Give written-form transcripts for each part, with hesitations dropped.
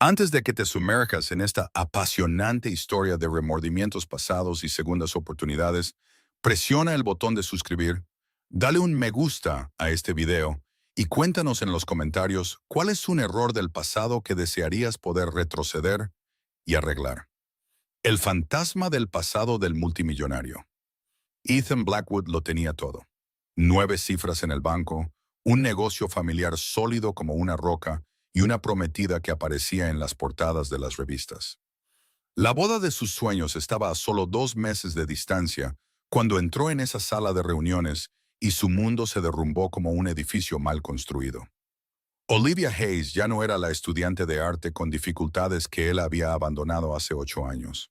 Antes de que te sumerjas en esta apasionante historia de remordimientos pasados y segundas oportunidades, presiona el botón de suscribir, dale un me gusta a este video y cuéntanos en los comentarios cuál es un error del pasado que desearías poder retroceder y arreglar. El fantasma del pasado del multimillonario. Ethan Blackwood lo tenía todo. 9 cifras en el banco, un negocio familiar sólido como una roca y una prometida que aparecía en las portadas de las revistas. La boda de sus sueños estaba a solo 2 meses de distancia cuando entró en esa sala de reuniones y su mundo se derrumbó como un edificio mal construido. Olivia Hayes ya no era la estudiante de arte con dificultades que él había abandonado hace 8 años.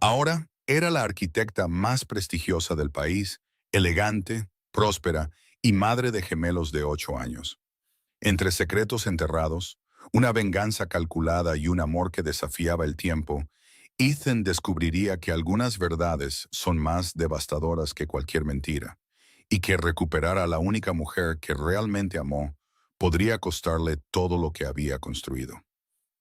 Ahora era la arquitecta más prestigiosa del país, elegante, próspera y madre de gemelos de 8 años. Entre secretos enterrados, una venganza calculada y un amor que desafiaba el tiempo, Ethan descubriría que algunas verdades son más devastadoras que cualquier mentira, y que recuperar a la única mujer que realmente amó podría costarle todo lo que había construido.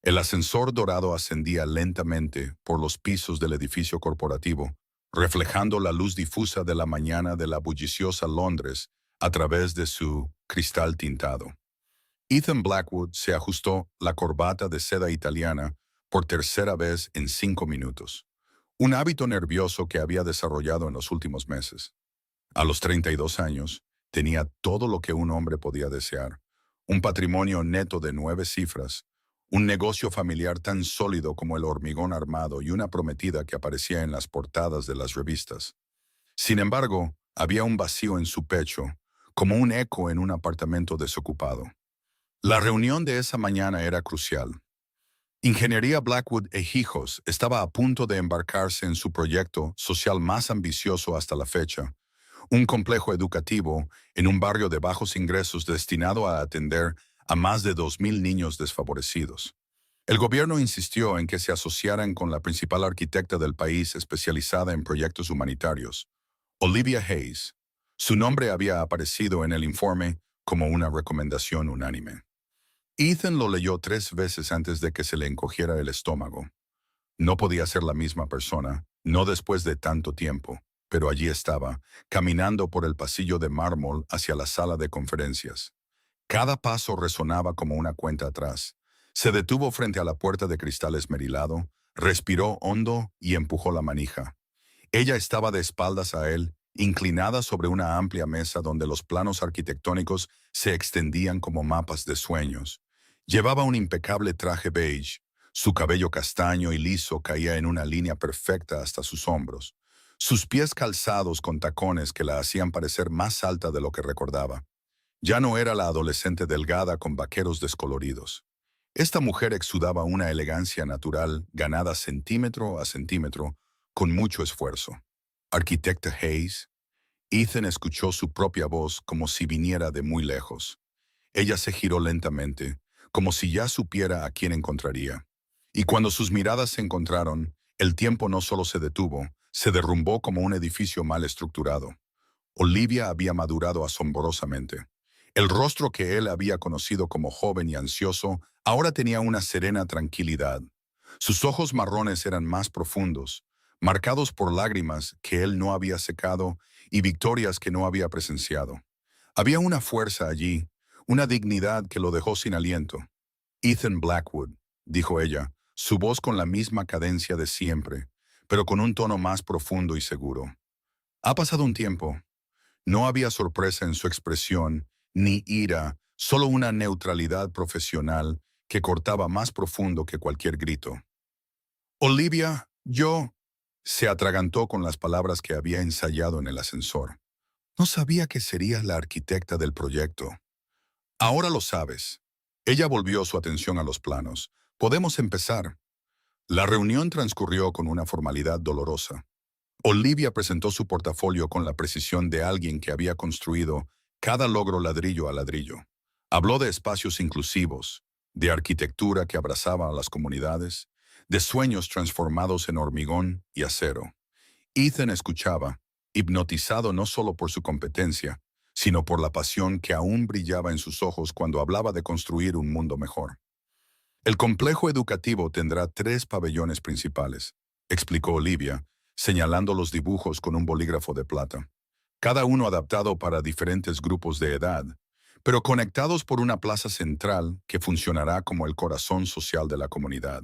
El ascensor dorado ascendía lentamente por los pisos del edificio corporativo, reflejando la luz difusa de la mañana de la bulliciosa Londres a través de su cristal tintado. Ethan Blackwood se ajustó la corbata de seda italiana por tercera vez en 5 minutos, un hábito nervioso que había desarrollado en los últimos meses. A los 32 años, tenía todo lo que un hombre podía desear, un patrimonio neto de 9 cifras, un negocio familiar tan sólido como el hormigón armado y una prometida que aparecía en las portadas de las revistas. Sin embargo, había un vacío en su pecho, como un eco en un apartamento desocupado. La reunión de esa mañana era crucial. Ingeniería Blackwood e Hijos estaba a punto de embarcarse en su proyecto social más ambicioso hasta la fecha, un complejo educativo en un barrio de bajos ingresos destinado a atender a más de 2.000 niños desfavorecidos. El gobierno insistió en que se asociaran con la principal arquitecta del país especializada en proyectos humanitarios, Olivia Hayes. Su nombre había aparecido en el informe como una recomendación unánime. Ethan lo leyó 3 veces antes de que se le encogiera el estómago. No podía ser la misma persona, no después de tanto tiempo, pero allí estaba, caminando por el pasillo de mármol hacia la sala de conferencias. Cada paso resonaba como una cuenta atrás. Se detuvo frente a la puerta de cristal esmerilado, respiró hondo y empujó la manija. Ella estaba de espaldas a él, inclinada sobre una amplia mesa donde los planos arquitectónicos se extendían como mapas de sueños. Llevaba un impecable traje beige. Su cabello castaño y liso caía en una línea perfecta hasta sus hombros. Sus pies calzados con tacones que la hacían parecer más alta de lo que recordaba. Ya no era la adolescente delgada con vaqueros descoloridos. Esta mujer exudaba una elegancia natural ganada centímetro a centímetro con mucho esfuerzo. Arquitecta Hayes. Ethan escuchó su propia voz como si viniera de muy lejos. Ella se giró lentamente, como si ya supiera a quién encontraría. Y cuando sus miradas se encontraron, el tiempo no solo se detuvo, se derrumbó como un edificio mal estructurado. Olivia había madurado asombrosamente. El rostro que él había conocido como joven y ansioso ahora tenía una serena tranquilidad. Sus ojos marrones eran más profundos, marcados por lágrimas que él no había secado y victorias que no había presenciado. Había una fuerza allí, una dignidad que lo dejó sin aliento. Ethan Blackwood, dijo ella, su voz con la misma cadencia de siempre, pero con un tono más profundo y seguro. Ha pasado un tiempo. No había sorpresa en su expresión, ni ira, solo una neutralidad profesional que cortaba más profundo que cualquier grito. Olivia, yo... Se atragantó con las palabras que había ensayado en el ascensor. No sabía que sería la arquitecta del proyecto. Ahora lo sabes. Ella volvió su atención a los planos. Podemos empezar. La reunión transcurrió con una formalidad dolorosa. Olivia presentó su portafolio con la precisión de alguien que había construido cada logro ladrillo a ladrillo. Habló de espacios inclusivos, de arquitectura que abrazaba a las comunidades, de sueños transformados en hormigón y acero. Ethan escuchaba, hipnotizado no solo por su competencia, sino por la pasión que aún brillaba en sus ojos cuando hablaba de construir un mundo mejor. El complejo educativo tendrá 3 pabellones principales, explicó Olivia, señalando los dibujos con un bolígrafo de plata. Cada uno adaptado para diferentes grupos de edad, pero conectados por una plaza central que funcionará como el corazón social de la comunidad.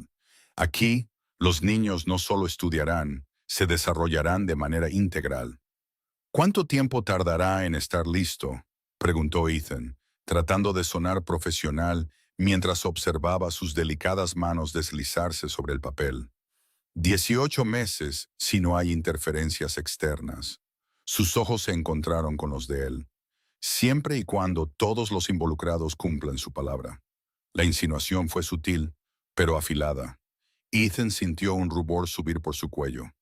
Aquí, los niños no solo estudiarán, se desarrollarán de manera integral. ¿Cuánto tiempo tardará en estar listo?, preguntó Ethan, tratando de sonar profesional mientras observaba sus delicadas manos deslizarse sobre el papel. 18 meses si no hay interferencias externas. Sus ojos se encontraron con los de él, siempre y cuando todos los involucrados cumplan su palabra. La insinuación fue sutil, pero afilada. Ethan sintió un rubor subir por su cuello.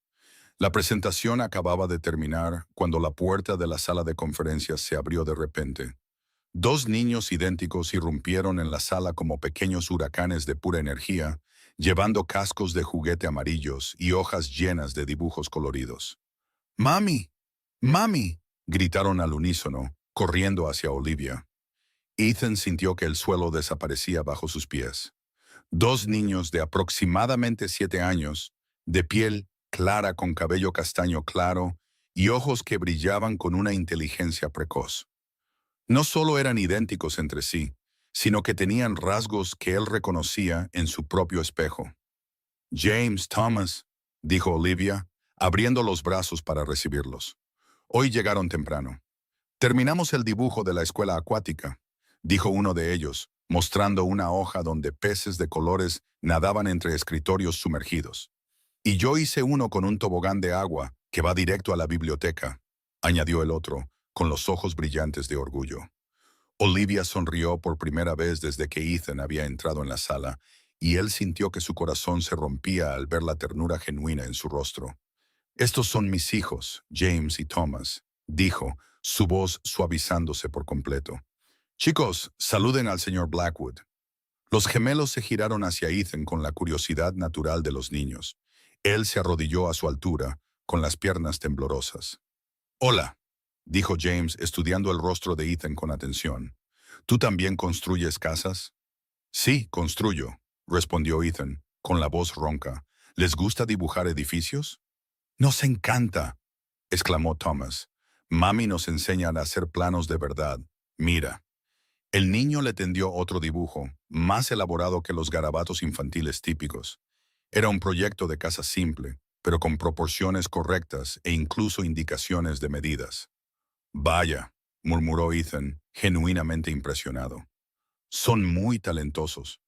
La presentación acababa de terminar cuando la puerta de la sala de conferencias se abrió de repente. 2 niños idénticos irrumpieron en la sala como pequeños huracanes de pura energía, llevando cascos de juguete amarillos y hojas llenas de dibujos coloridos. ¡Mami! ¡Mami!, gritaron al unísono, corriendo hacia Olivia. Ethan sintió que el suelo desaparecía bajo sus pies. 2 niños de aproximadamente 7 años, de piel clara con cabello castaño claro y ojos que brillaban con una inteligencia precoz. No solo eran idénticos entre sí, sino que tenían rasgos que él reconocía en su propio espejo. James, Thomas, dijo Olivia, abriendo los brazos para recibirlos. Hoy llegaron temprano. Terminamos el dibujo de la escuela acuática, dijo uno de ellos, mostrando una hoja donde peces de colores nadaban entre escritorios sumergidos. Y yo hice uno con un tobogán de agua que va directo a la biblioteca, añadió el otro, con los ojos brillantes de orgullo. Olivia sonrió por primera vez desde que Ethan había entrado en la sala, y él sintió que su corazón se rompía al ver la ternura genuina en su rostro. Estos son mis hijos, James y Thomas, dijo, su voz suavizándose por completo. Chicos, saluden al señor Blackwood. Los gemelos se giraron hacia Ethan con la curiosidad natural de los niños. Él se arrodilló a su altura, con las piernas temblorosas. Hola, dijo James, estudiando el rostro de Ethan con atención. ¿Tú también construyes casas? Sí, construyo, respondió Ethan, con la voz ronca. ¿Les gusta dibujar edificios? Nos encanta, exclamó Thomas. Mami nos enseña a hacer planos de verdad. Mira. El niño le tendió otro dibujo, más elaborado que los garabatos infantiles típicos. Era un proyecto de casa simple, pero con proporciones correctas e incluso indicaciones de medidas. Vaya, murmuró Ethan, genuinamente impresionado. Son muy talentosos.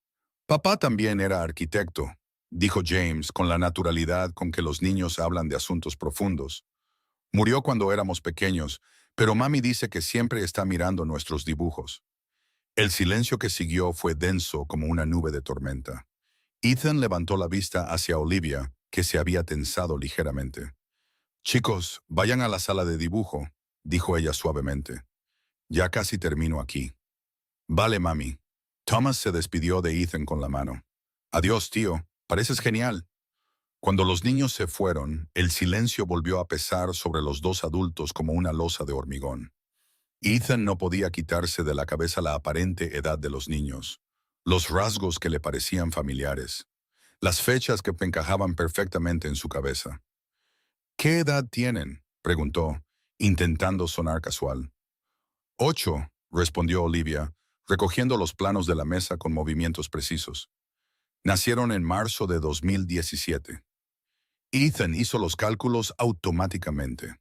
Papá también era arquitecto, dijo James con la naturalidad con que los niños hablan de asuntos profundos. Murió cuando éramos pequeños, pero mami dice que siempre está mirando nuestros dibujos. El silencio que siguió fue denso como una nube de tormenta. Ethan levantó la vista hacia Olivia, que se había tensado ligeramente. Chicos, vayan a la sala de dibujo, dijo ella suavemente. Ya casi termino aquí. Vale, mami. Thomas se despidió de Ethan con la mano. Adiós, tío. Pareces genial. Cuando los niños se fueron, el silencio volvió a pesar sobre los 2 adultos como una losa de hormigón. Ethan no podía quitarse de la cabeza la aparente edad de los niños, los rasgos que le parecían familiares, las fechas que encajaban perfectamente en su cabeza. ¿Qué edad tienen?, preguntó, intentando sonar casual. 8, respondió Olivia, recogiendo los planos de la mesa con movimientos precisos. Nacieron en marzo de 2017. Ethan hizo los cálculos automáticamente.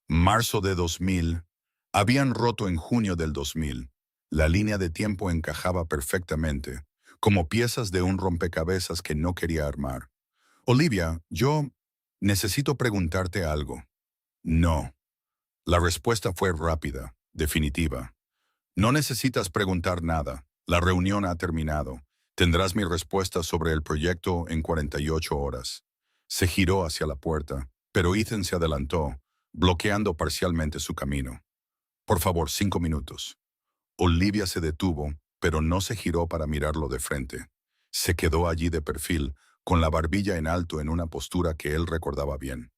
Marzo de 2000. Habían roto en junio del 2000. La línea de tiempo encajaba perfectamente, como piezas de un rompecabezas que no quería armar. Olivia, yo necesito preguntarte algo. No. La respuesta fue rápida, definitiva. No necesitas preguntar nada. La reunión ha terminado. Tendrás mi respuesta sobre el proyecto en 48 horas. Se giró hacia la puerta, pero Ethan se adelantó, bloqueando parcialmente su camino. Por favor, 5 minutos. Olivia se detuvo, pero no se giró para mirarlo de frente. Se quedó allí de perfil, con la barbilla en alto en una postura que él recordaba bien.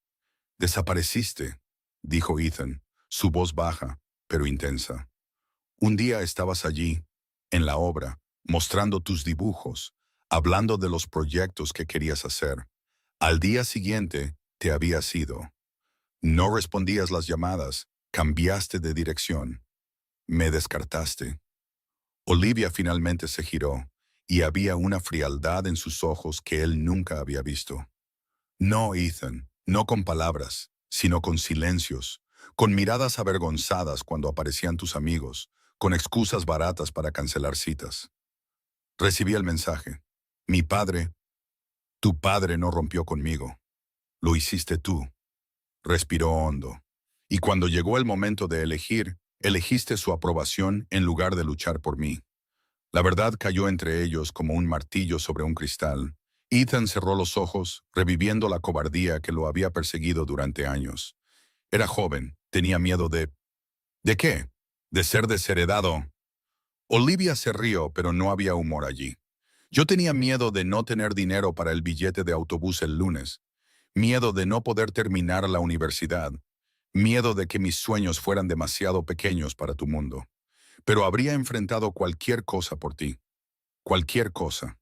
Desapareciste, dijo Ethan, su voz baja, pero intensa. Un día estabas allí, en la obra, mostrando tus dibujos, hablando de los proyectos que querías hacer. Al día siguiente, te habías ido. No respondías las llamadas, cambiaste de dirección. Me descartaste. Olivia finalmente se giró, y había una frialdad en sus ojos que él nunca había visto. No, Ethan, no con palabras, sino con silencios, con miradas avergonzadas cuando aparecían tus amigos, con excusas baratas para cancelar citas. Recibí el mensaje. Mi padre, tu padre no rompió conmigo. Lo hiciste tú. Respiró hondo. Y cuando llegó el momento de elegir, elegiste su aprobación en lugar de luchar por mí. La verdad cayó entre ellos como un martillo sobre un cristal. Ethan cerró los ojos, reviviendo la cobardía que lo había perseguido durante años. Era joven, tenía miedo de... ¿De qué? De ser desheredado. Olivia se rió, pero no había humor allí. Yo tenía miedo de no tener dinero para el billete de autobús el lunes, miedo de no poder terminar la universidad, miedo de que mis sueños fueran demasiado pequeños para tu mundo. Pero habría enfrentado cualquier cosa por ti. Cualquier cosa.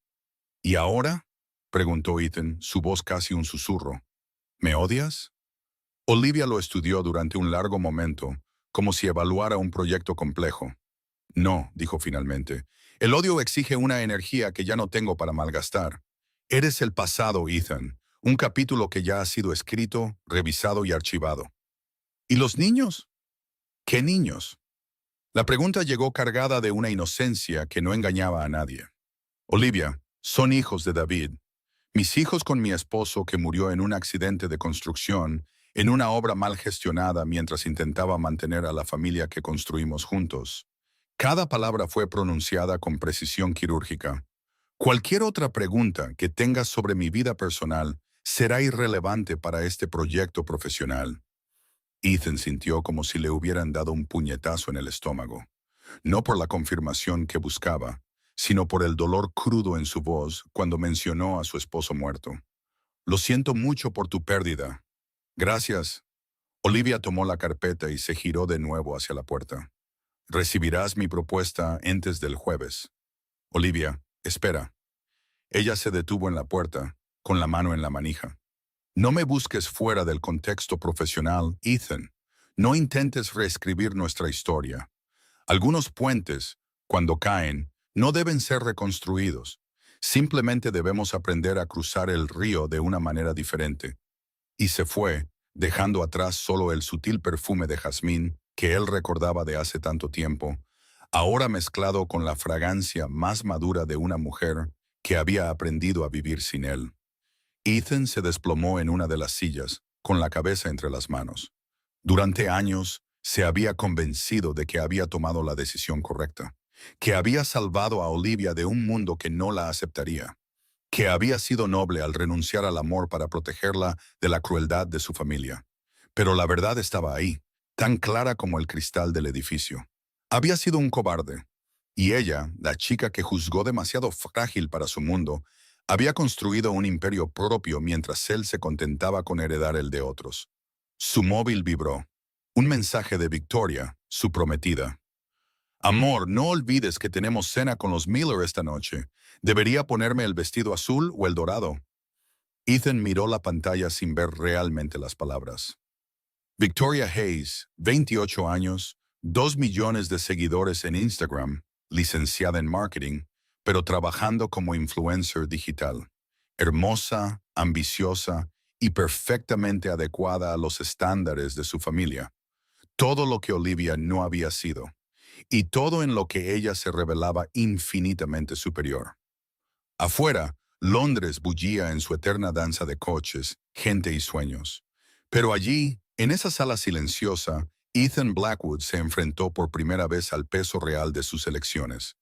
¿Y ahora? Preguntó Ethan, su voz casi un susurro. ¿Me odias? Olivia lo estudió durante un largo momento, como si evaluara un proyecto complejo. No, dijo finalmente. El odio exige una energía que ya no tengo para malgastar. Eres el pasado, Ethan, un capítulo que ya ha sido escrito, revisado y archivado. ¿Y los niños? ¿Qué niños? La pregunta llegó cargada de una inocencia que no engañaba a nadie. Olivia, son hijos de David. Mis hijos con mi esposo que murió en un accidente de construcción, en una obra mal gestionada mientras intentaba mantener a la familia que construimos juntos. Cada palabra fue pronunciada con precisión quirúrgica. Cualquier otra pregunta que tengas sobre mi vida personal será irrelevante para este proyecto profesional. Ethan sintió como si le hubieran dado un puñetazo en el estómago. No por la confirmación que buscaba, sino por el dolor crudo en su voz cuando mencionó a su esposo muerto. Lo siento mucho por tu pérdida. Gracias. Olivia tomó la carpeta y se giró de nuevo hacia la puerta. Recibirás mi propuesta antes del jueves. Olivia, espera. Ella se detuvo en la puerta, con la mano en la manija. No me busques fuera del contexto profesional, Ethan. No intentes reescribir nuestra historia. Algunos puentes, cuando caen, no deben ser reconstruidos. Simplemente debemos aprender a cruzar el río de una manera diferente. Y se fue, dejando atrás solo el sutil perfume de jazmín que él recordaba de hace tanto tiempo, ahora mezclado con la fragancia más madura de una mujer que había aprendido a vivir sin él. Ethan se desplomó en una de las sillas, con la cabeza entre las manos. Durante años, se había convencido de que había tomado la decisión correcta, que había salvado a Olivia de un mundo que no la aceptaría, que había sido noble al renunciar al amor para protegerla de la crueldad de su familia. Pero la verdad estaba ahí, tan clara como el cristal del edificio. Había sido un cobarde, y ella, la chica que juzgó demasiado frágil para su mundo, había construido un imperio propio mientras él se contentaba con heredar el de otros. Su móvil vibró. Un mensaje de Victoria, su prometida. Amor, no olvides que tenemos cena con los Miller esta noche. ¿Debería ponerme el vestido azul o el dorado? Ethan miró la pantalla sin ver realmente las palabras. Victoria Hayes, 28 años, 2 millones de seguidores en Instagram, licenciada en marketing, pero trabajando como influencer digital. Hermosa, ambiciosa y perfectamente adecuada a los estándares de su familia. Todo lo que Olivia no había sido, y todo en lo que ella se revelaba infinitamente superior. Afuera, Londres bullía en su eterna danza de coches, gente y sueños. Pero allí, en esa sala silenciosa, Ethan Blackwood se enfrentó por primera vez al peso real de sus elecciones,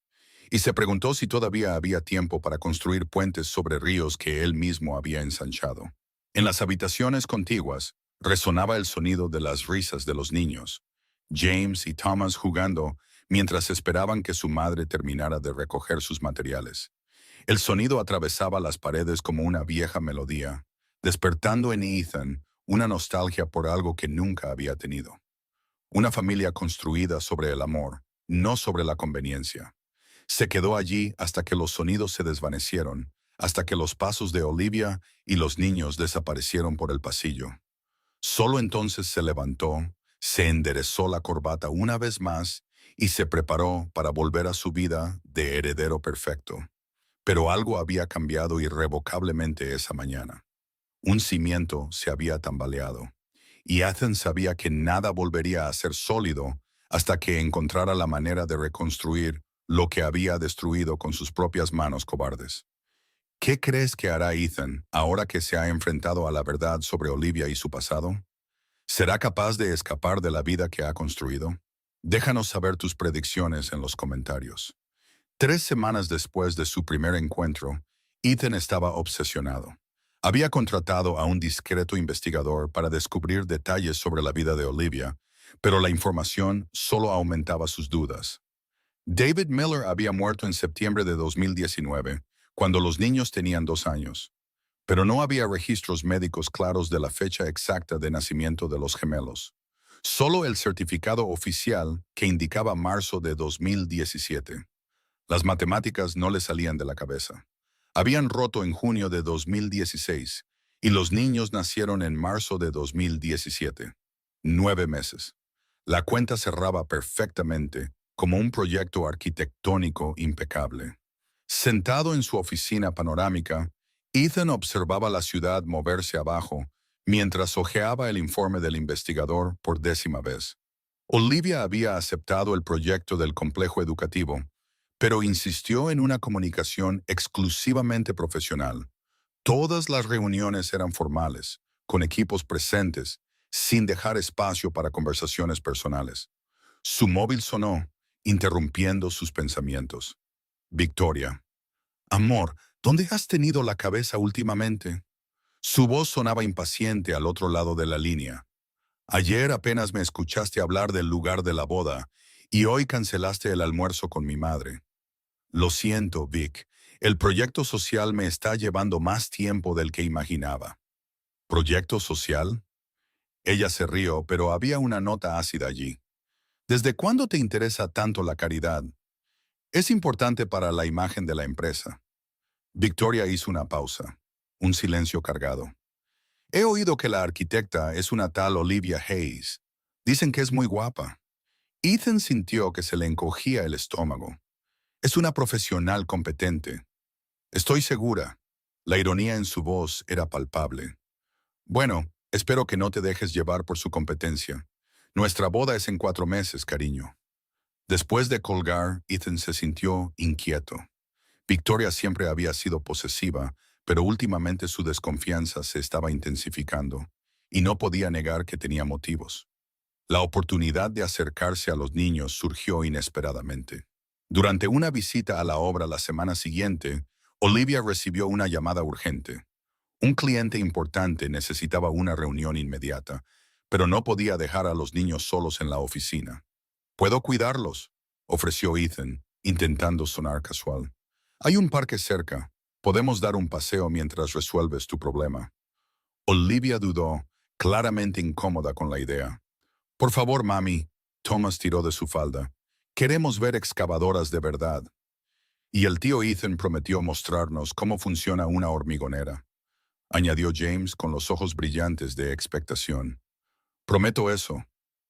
y se preguntó si todavía había tiempo para construir puentes sobre ríos que él mismo había ensanchado. En las habitaciones contiguas, resonaba el sonido de las risas de los niños, James y Thomas jugando mientras esperaban que su madre terminara de recoger sus materiales. El sonido atravesaba las paredes como una vieja melodía, despertando en Ethan una nostalgia por algo que nunca había tenido. Una familia construida sobre el amor, no sobre la conveniencia. Se quedó allí hasta que los sonidos se desvanecieron, hasta que los pasos de Olivia y los niños desaparecieron por el pasillo. Solo entonces se levantó, se enderezó la corbata una vez más y se preparó para volver a su vida de heredero perfecto. Pero algo había cambiado irrevocablemente esa mañana. Un cimiento se había tambaleado, y Ethan sabía que nada volvería a ser sólido hasta que encontrara la manera de reconstruir lo que había destruido con sus propias manos cobardes. ¿Qué crees que hará Ethan ahora que se ha enfrentado a la verdad sobre Olivia y su pasado? ¿Será capaz de escapar de la vida que ha construido? Déjanos saber tus predicciones en los comentarios. 3 semanas después de su primer encuentro, Ethan estaba obsesionado. Había contratado a un discreto investigador para descubrir detalles sobre la vida de Olivia, pero la información solo aumentaba sus dudas. David Miller había muerto en septiembre de 2019, cuando los niños tenían 2 años, pero no había registros médicos claros de la fecha exacta de nacimiento de los gemelos. Solo el certificado oficial que indicaba marzo de 2017. Las matemáticas no le salían de la cabeza. Habían roto en junio de 2016 y los niños nacieron en marzo de 2017. 9 meses. La cuenta cerraba perfectamente, como un proyecto arquitectónico impecable. Sentado en su oficina panorámica, Ethan observaba la ciudad moverse abajo mientras hojeaba el informe del investigador por 10ª vez. Olivia había aceptado el proyecto del complejo educativo, pero insistió en una comunicación exclusivamente profesional. Todas las reuniones eran formales, con equipos presentes, sin dejar espacio para conversaciones personales. Su móvil sonó, interrumpiendo sus pensamientos. Victoria. Amor, ¿dónde has tenido la cabeza últimamente? Su voz sonaba impaciente al otro lado de la línea. Ayer apenas me escuchaste hablar del lugar de la boda, y hoy cancelaste el almuerzo con mi madre. Lo siento, Vic. El proyecto social me está llevando más tiempo del que imaginaba. ¿Proyecto social? Ella se rió, pero había una nota ácida allí. ¿Desde cuándo te interesa tanto la caridad? Es importante para la imagen de la empresa. Victoria hizo una pausa, un silencio cargado. He oído que la arquitecta es una tal Olivia Hayes. Dicen que es muy guapa. Ethan sintió que se le encogía el estómago. Es una profesional competente. Estoy segura. La ironía en su voz era palpable. Bueno, espero que no te dejes llevar por su competencia. Nuestra boda es en 4 meses, cariño. Después de colgar, Ethan se sintió inquieto. Victoria siempre había sido posesiva, pero últimamente su desconfianza se estaba intensificando, y no podía negar que tenía motivos. La oportunidad de acercarse a los niños surgió inesperadamente. Durante una visita a la obra la semana siguiente, Olivia recibió una llamada urgente. Un cliente importante necesitaba una reunión inmediata, pero no podía dejar a los niños solos en la oficina. «¿Puedo cuidarlos?», ofreció Ethan, intentando sonar casual. «Hay un parque cerca. Podemos dar un paseo mientras resuelves tu problema». Olivia dudó, claramente incómoda con la idea. «Por favor, mami», Thomas tiró de su falda. «Queremos ver excavadoras de verdad». Y el tío Ethan prometió mostrarnos cómo funciona una hormigonera, añadió James con los ojos brillantes de expectación. «Prometo eso».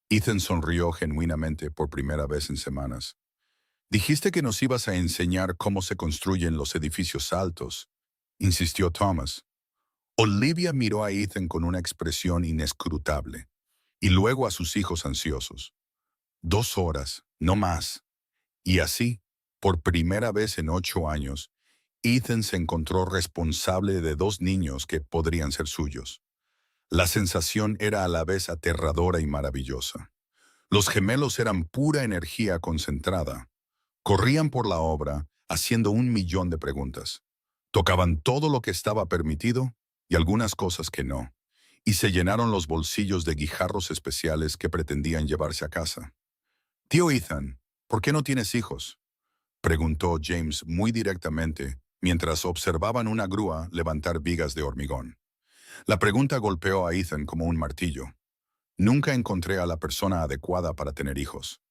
Ethan sonrió genuinamente por primera vez en semanas. «Dijiste que nos ibas a enseñar cómo se construyen los edificios altos», insistió Thomas. Olivia miró a Ethan con una expresión inescrutable, y luego a sus hijos ansiosos. 2 horas, no más. Y así, por primera vez en 8 años, Ethan se encontró responsable de 2 niños que podrían ser suyos. La sensación era a la vez aterradora y maravillosa. Los gemelos eran pura energía concentrada. Corrían por la obra, haciendo 1 millón de preguntas. Tocaban todo lo que estaba permitido y algunas cosas que no, y se llenaron los bolsillos de guijarros especiales que pretendían llevarse a casa. «Tío Ethan, ¿por qué no tienes hijos?», preguntó James muy directamente mientras observaban una grúa levantar vigas de hormigón. La pregunta golpeó a Ethan como un martillo. «Nunca encontré a la persona adecuada para tener hijos».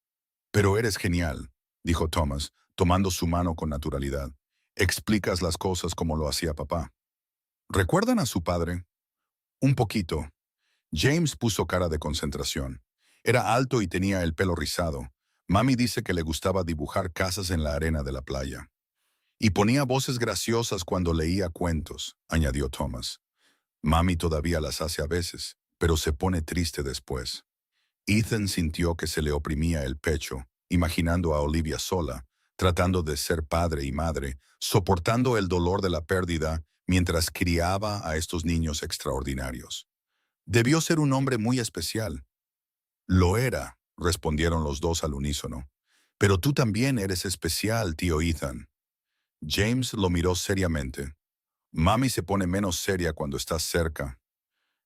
«Pero eres genial», dijo Thomas, tomando su mano con naturalidad. Explicas las cosas como lo hacía papá. ¿Recuerdan a su padre? Un poquito. James puso cara de concentración. Era alto y tenía el pelo rizado. Mami dice que le gustaba dibujar casas en la arena de la playa. Y ponía voces graciosas cuando leía cuentos, añadió Thomas. Mami todavía las hace a veces, pero se pone triste después. Ethan sintió que se le oprimía el pecho, imaginando a Olivia sola, tratando de ser padre y madre, soportando el dolor de la pérdida mientras criaba a estos niños extraordinarios. Debió ser un hombre muy especial. Lo era, respondieron los dos al unísono. Pero tú también eres especial, tío Ethan. James lo miró seriamente. Mami se pone menos seria cuando estás cerca.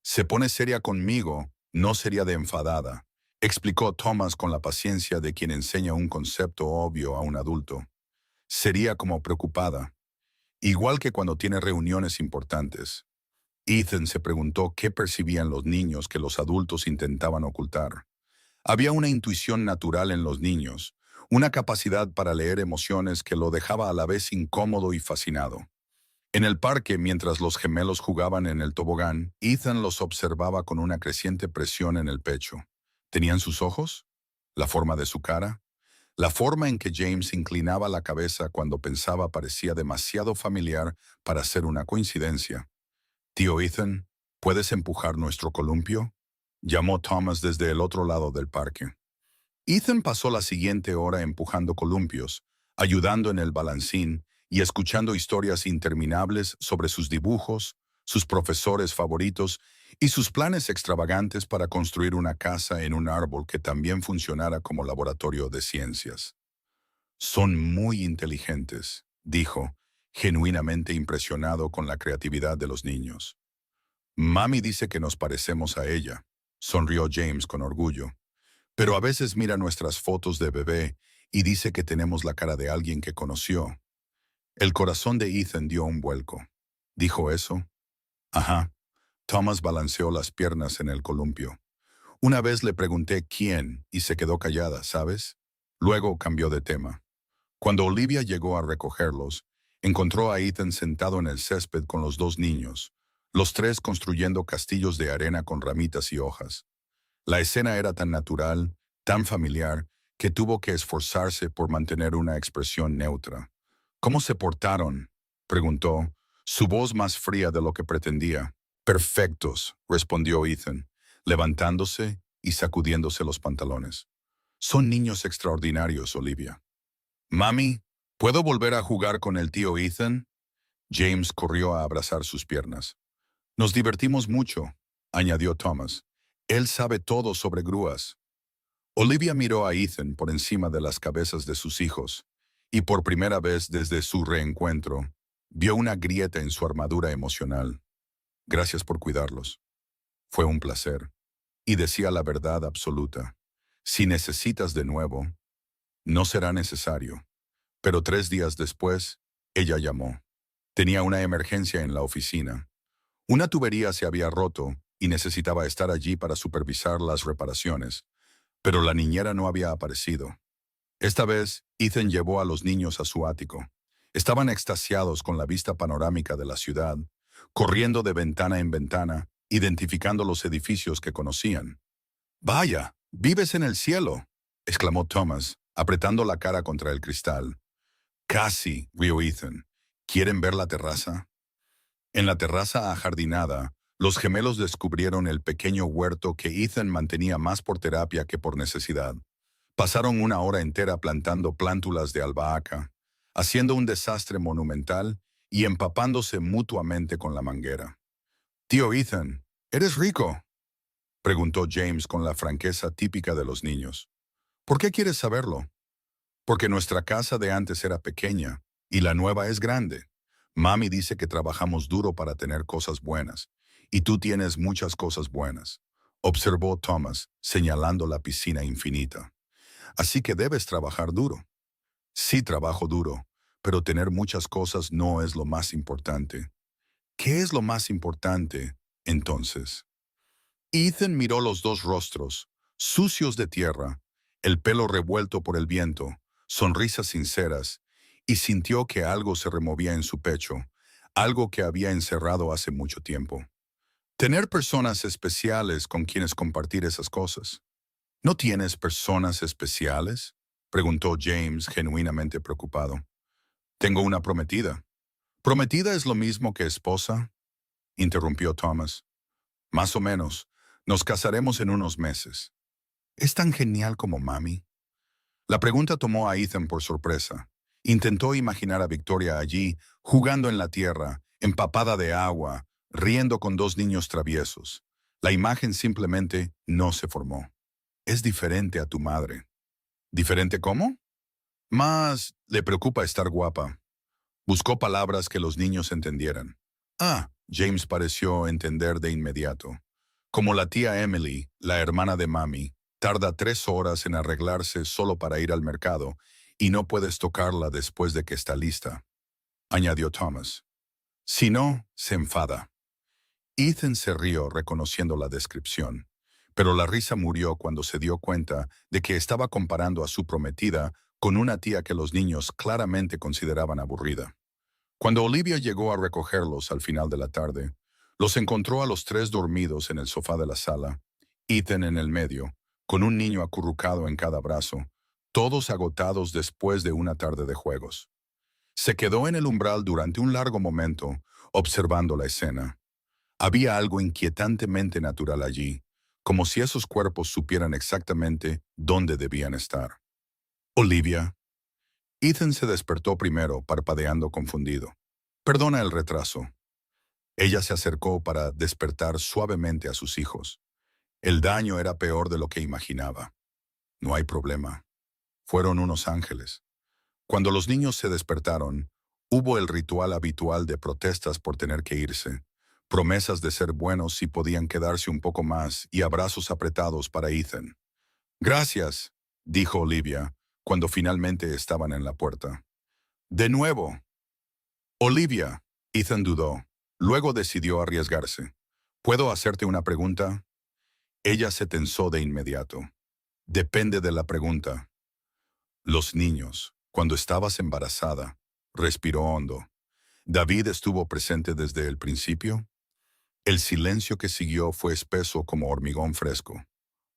Se pone seria conmigo, no seria de enfadada, explicó Thomas con la paciencia de quien enseña un concepto obvio a un adulto. Sería como preocupada, igual que cuando tiene reuniones importantes. Ethan se preguntó qué percibían los niños que los adultos intentaban ocultar. Había una intuición natural en los niños, una capacidad para leer emociones que lo dejaba a la vez incómodo y fascinado. En el parque, mientras los gemelos jugaban en el tobogán, Ethan los observaba con una creciente presión en el pecho. ¿Tenían sus ojos? ¿La forma de su cara? La forma en que James inclinaba la cabeza cuando pensaba parecía demasiado familiar para ser una coincidencia. Tío Ethan, ¿puedes empujar nuestro columpio? Llamó Thomas desde el otro lado del parque. Ethan pasó la siguiente hora empujando columpios, ayudando en el balancín y escuchando historias interminables sobre sus dibujos, sus profesores favoritos y sus planes extravagantes para construir una casa en un árbol que también funcionara como laboratorio de ciencias. Son muy inteligentes, dijo, genuinamente impresionado con la creatividad de los niños. Mami dice que nos parecemos a ella, sonrió James con orgullo. Pero a veces mira nuestras fotos de bebé y dice que tenemos la cara de alguien que conoció. El corazón de Ethan dio un vuelco. ¿Dijo eso? Ajá. Thomas balanceó las piernas en el columpio. Una vez le pregunté quién y se quedó callada, ¿sabes? Luego cambió de tema. Cuando Olivia llegó a recogerlos, encontró a Ethan sentado en el césped con los dos niños, los tres construyendo castillos de arena con ramitas y hojas. La escena era tan natural, tan familiar, que tuvo que esforzarse por mantener una expresión neutra. ¿Cómo se portaron?, preguntó, su voz más fría de lo que pretendía. Perfectos, respondió Ethan, levantándose y sacudiéndose los pantalones. Son niños extraordinarios, Olivia. Mami, ¿puedo volver a jugar con el tío Ethan? James corrió a abrazar sus piernas. Nos divertimos mucho, añadió Thomas. Él sabe todo sobre grúas. Olivia miró a Ethan por encima de las cabezas de sus hijos, y por primera vez desde su reencuentro, vio una grieta en su armadura emocional. Gracias por cuidarlos. Fue un placer. Y decía la verdad absoluta. Si necesitas de nuevo, no será necesario. Pero 3 días después, ella llamó. Tenía una emergencia en la oficina. Una tubería se había roto y necesitaba estar allí para supervisar las reparaciones, pero la niñera no había aparecido. Esta vez, Ethan llevó a los niños a su ático. Estaban extasiados con la vista panorámica de la ciudad, corriendo de ventana en ventana, identificando los edificios que conocían. «¡Vaya! ¡Vives en el cielo!», exclamó Thomas, apretando la cara contra el cristal. «Casi», rió Ethan. «¿Quieren ver la terraza?». En la terraza ajardinada, los gemelos descubrieron el pequeño huerto que Ethan mantenía más por terapia que por necesidad. Pasaron una hora entera plantando plántulas de albahaca, haciendo un desastre monumental y empapándose mutuamente con la manguera. «Tío Ethan, ¿eres rico?», preguntó James con la franqueza típica de los niños. «¿Por qué quieres saberlo?». «Porque nuestra casa de antes era pequeña y la nueva es grande. Mami dice que trabajamos duro para tener cosas buenas, y tú tienes muchas cosas buenas», observó Thomas, señalando la piscina infinita. «Así que debes trabajar duro». «Sí, trabajo duro, pero tener muchas cosas no es lo más importante». «¿Qué es lo más importante, entonces?». Ethan miró los dos rostros, sucios de tierra, el pelo revuelto por el viento, sonrisas sinceras, y sintió que algo se removía en su pecho, algo que había encerrado hace mucho tiempo. Tener personas especiales con quienes compartir esas cosas. ¿No tienes personas especiales?, preguntó James, genuinamente preocupado. Tengo una prometida. ¿Prometida es lo mismo que esposa?, interrumpió Thomas. Más o menos. Nos casaremos en unos meses. ¿Es tan genial como mami? La pregunta tomó a Ethan por sorpresa. Intentó imaginar a Victoria allí, jugando en la tierra, empapada de agua, riendo con dos niños traviesos. La imagen simplemente no se formó. Es diferente a tu madre. ¿Diferente cómo? Más le preocupa estar guapa. Buscó palabras que los niños entendieran. Ah, James pareció entender de inmediato. Como la tía Emily, la hermana de mami, tarda 3 horas en arreglarse solo para ir al mercado y no puedes tocarla después de que está lista, añadió Thomas. Si no, se enfada. Ethan se rió reconociendo la descripción, pero la risa murió cuando se dio cuenta de que estaba comparando a su prometida con una tía que los niños claramente consideraban aburrida. Cuando Olivia llegó a recogerlos al final de la tarde, los encontró a los tres dormidos en el sofá de la sala, Ethan en el medio, con un niño acurrucado en cada brazo, todos agotados después de una tarde de juegos. Se quedó en el umbral durante un largo momento, observando la escena. Había algo inquietantemente natural allí, como si esos cuerpos supieran exactamente dónde debían estar. Olivia. Ethan se despertó primero, parpadeando confundido. Perdona el retraso. Ella se acercó para despertar suavemente a sus hijos. El daño era peor de lo que imaginaba. No hay problema. Fueron unos ángeles. Cuando los niños se despertaron, hubo el ritual habitual de protestas por tener que irse, promesas de ser buenos si podían quedarse un poco más y abrazos apretados para Ethan. Gracias, dijo Olivia, cuando finalmente estaban en la puerta. De nuevo. Olivia, Ethan dudó. Luego decidió arriesgarse. ¿Puedo hacerte una pregunta? Ella se tensó de inmediato. Depende de la pregunta. Los niños, cuando estabas embarazada, respiró hondo. ¿David estuvo presente desde el principio? El silencio que siguió fue espeso como hormigón fresco.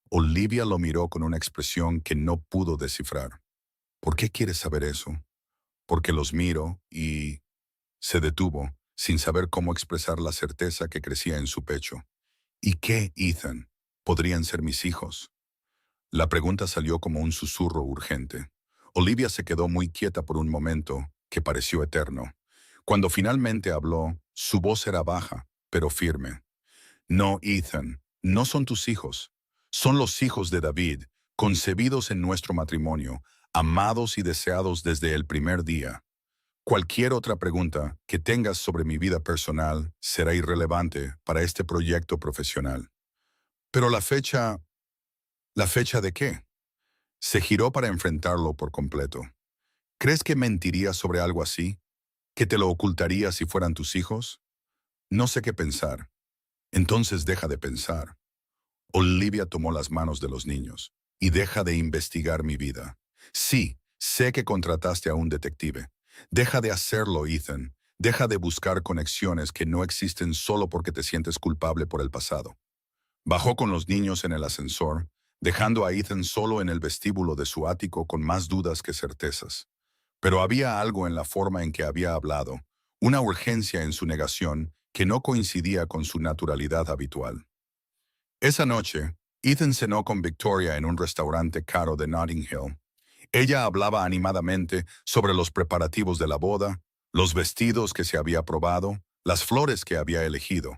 Olivia lo miró con una expresión que no pudo descifrar. ¿Por qué quieres saber eso? Porque los miro y... Se detuvo, sin saber cómo expresar la certeza que crecía en su pecho. ¿Y qué, Ethan? ¿Podrían ser mis hijos? La pregunta salió como un susurro urgente. Olivia se quedó muy quieta por un momento, que pareció eterno. Cuando finalmente habló, su voz era baja, pero firme. No, Ethan, no son tus hijos. Son los hijos de David, concebidos en nuestro matrimonio, amados y deseados desde el primer día. Cualquier otra pregunta que tengas sobre mi vida personal será irrelevante para este proyecto profesional. Pero ¿la fecha de qué? Se giró para enfrentarlo por completo. ¿Crees que mentiría sobre algo así? ¿Que te lo ocultaría si fueran tus hijos? No sé qué pensar. Entonces deja de pensar. Olivia tomó las manos de los niños. Y deja de investigar mi vida. Sí, sé que contrataste a un detective. Deja de hacerlo, Ethan. Deja de buscar conexiones que no existen solo porque te sientes culpable por el pasado. Bajó con los niños en el ascensor, dejando a Ethan solo en el vestíbulo de su ático con más dudas que certezas. Pero había algo en la forma en que había hablado, una urgencia en su negación que no coincidía con su naturalidad habitual. Esa noche, Ethan cenó con Victoria en un restaurante caro de Notting Hill. Ella hablaba animadamente sobre los preparativos de la boda, los vestidos que se había probado, las flores que había elegido.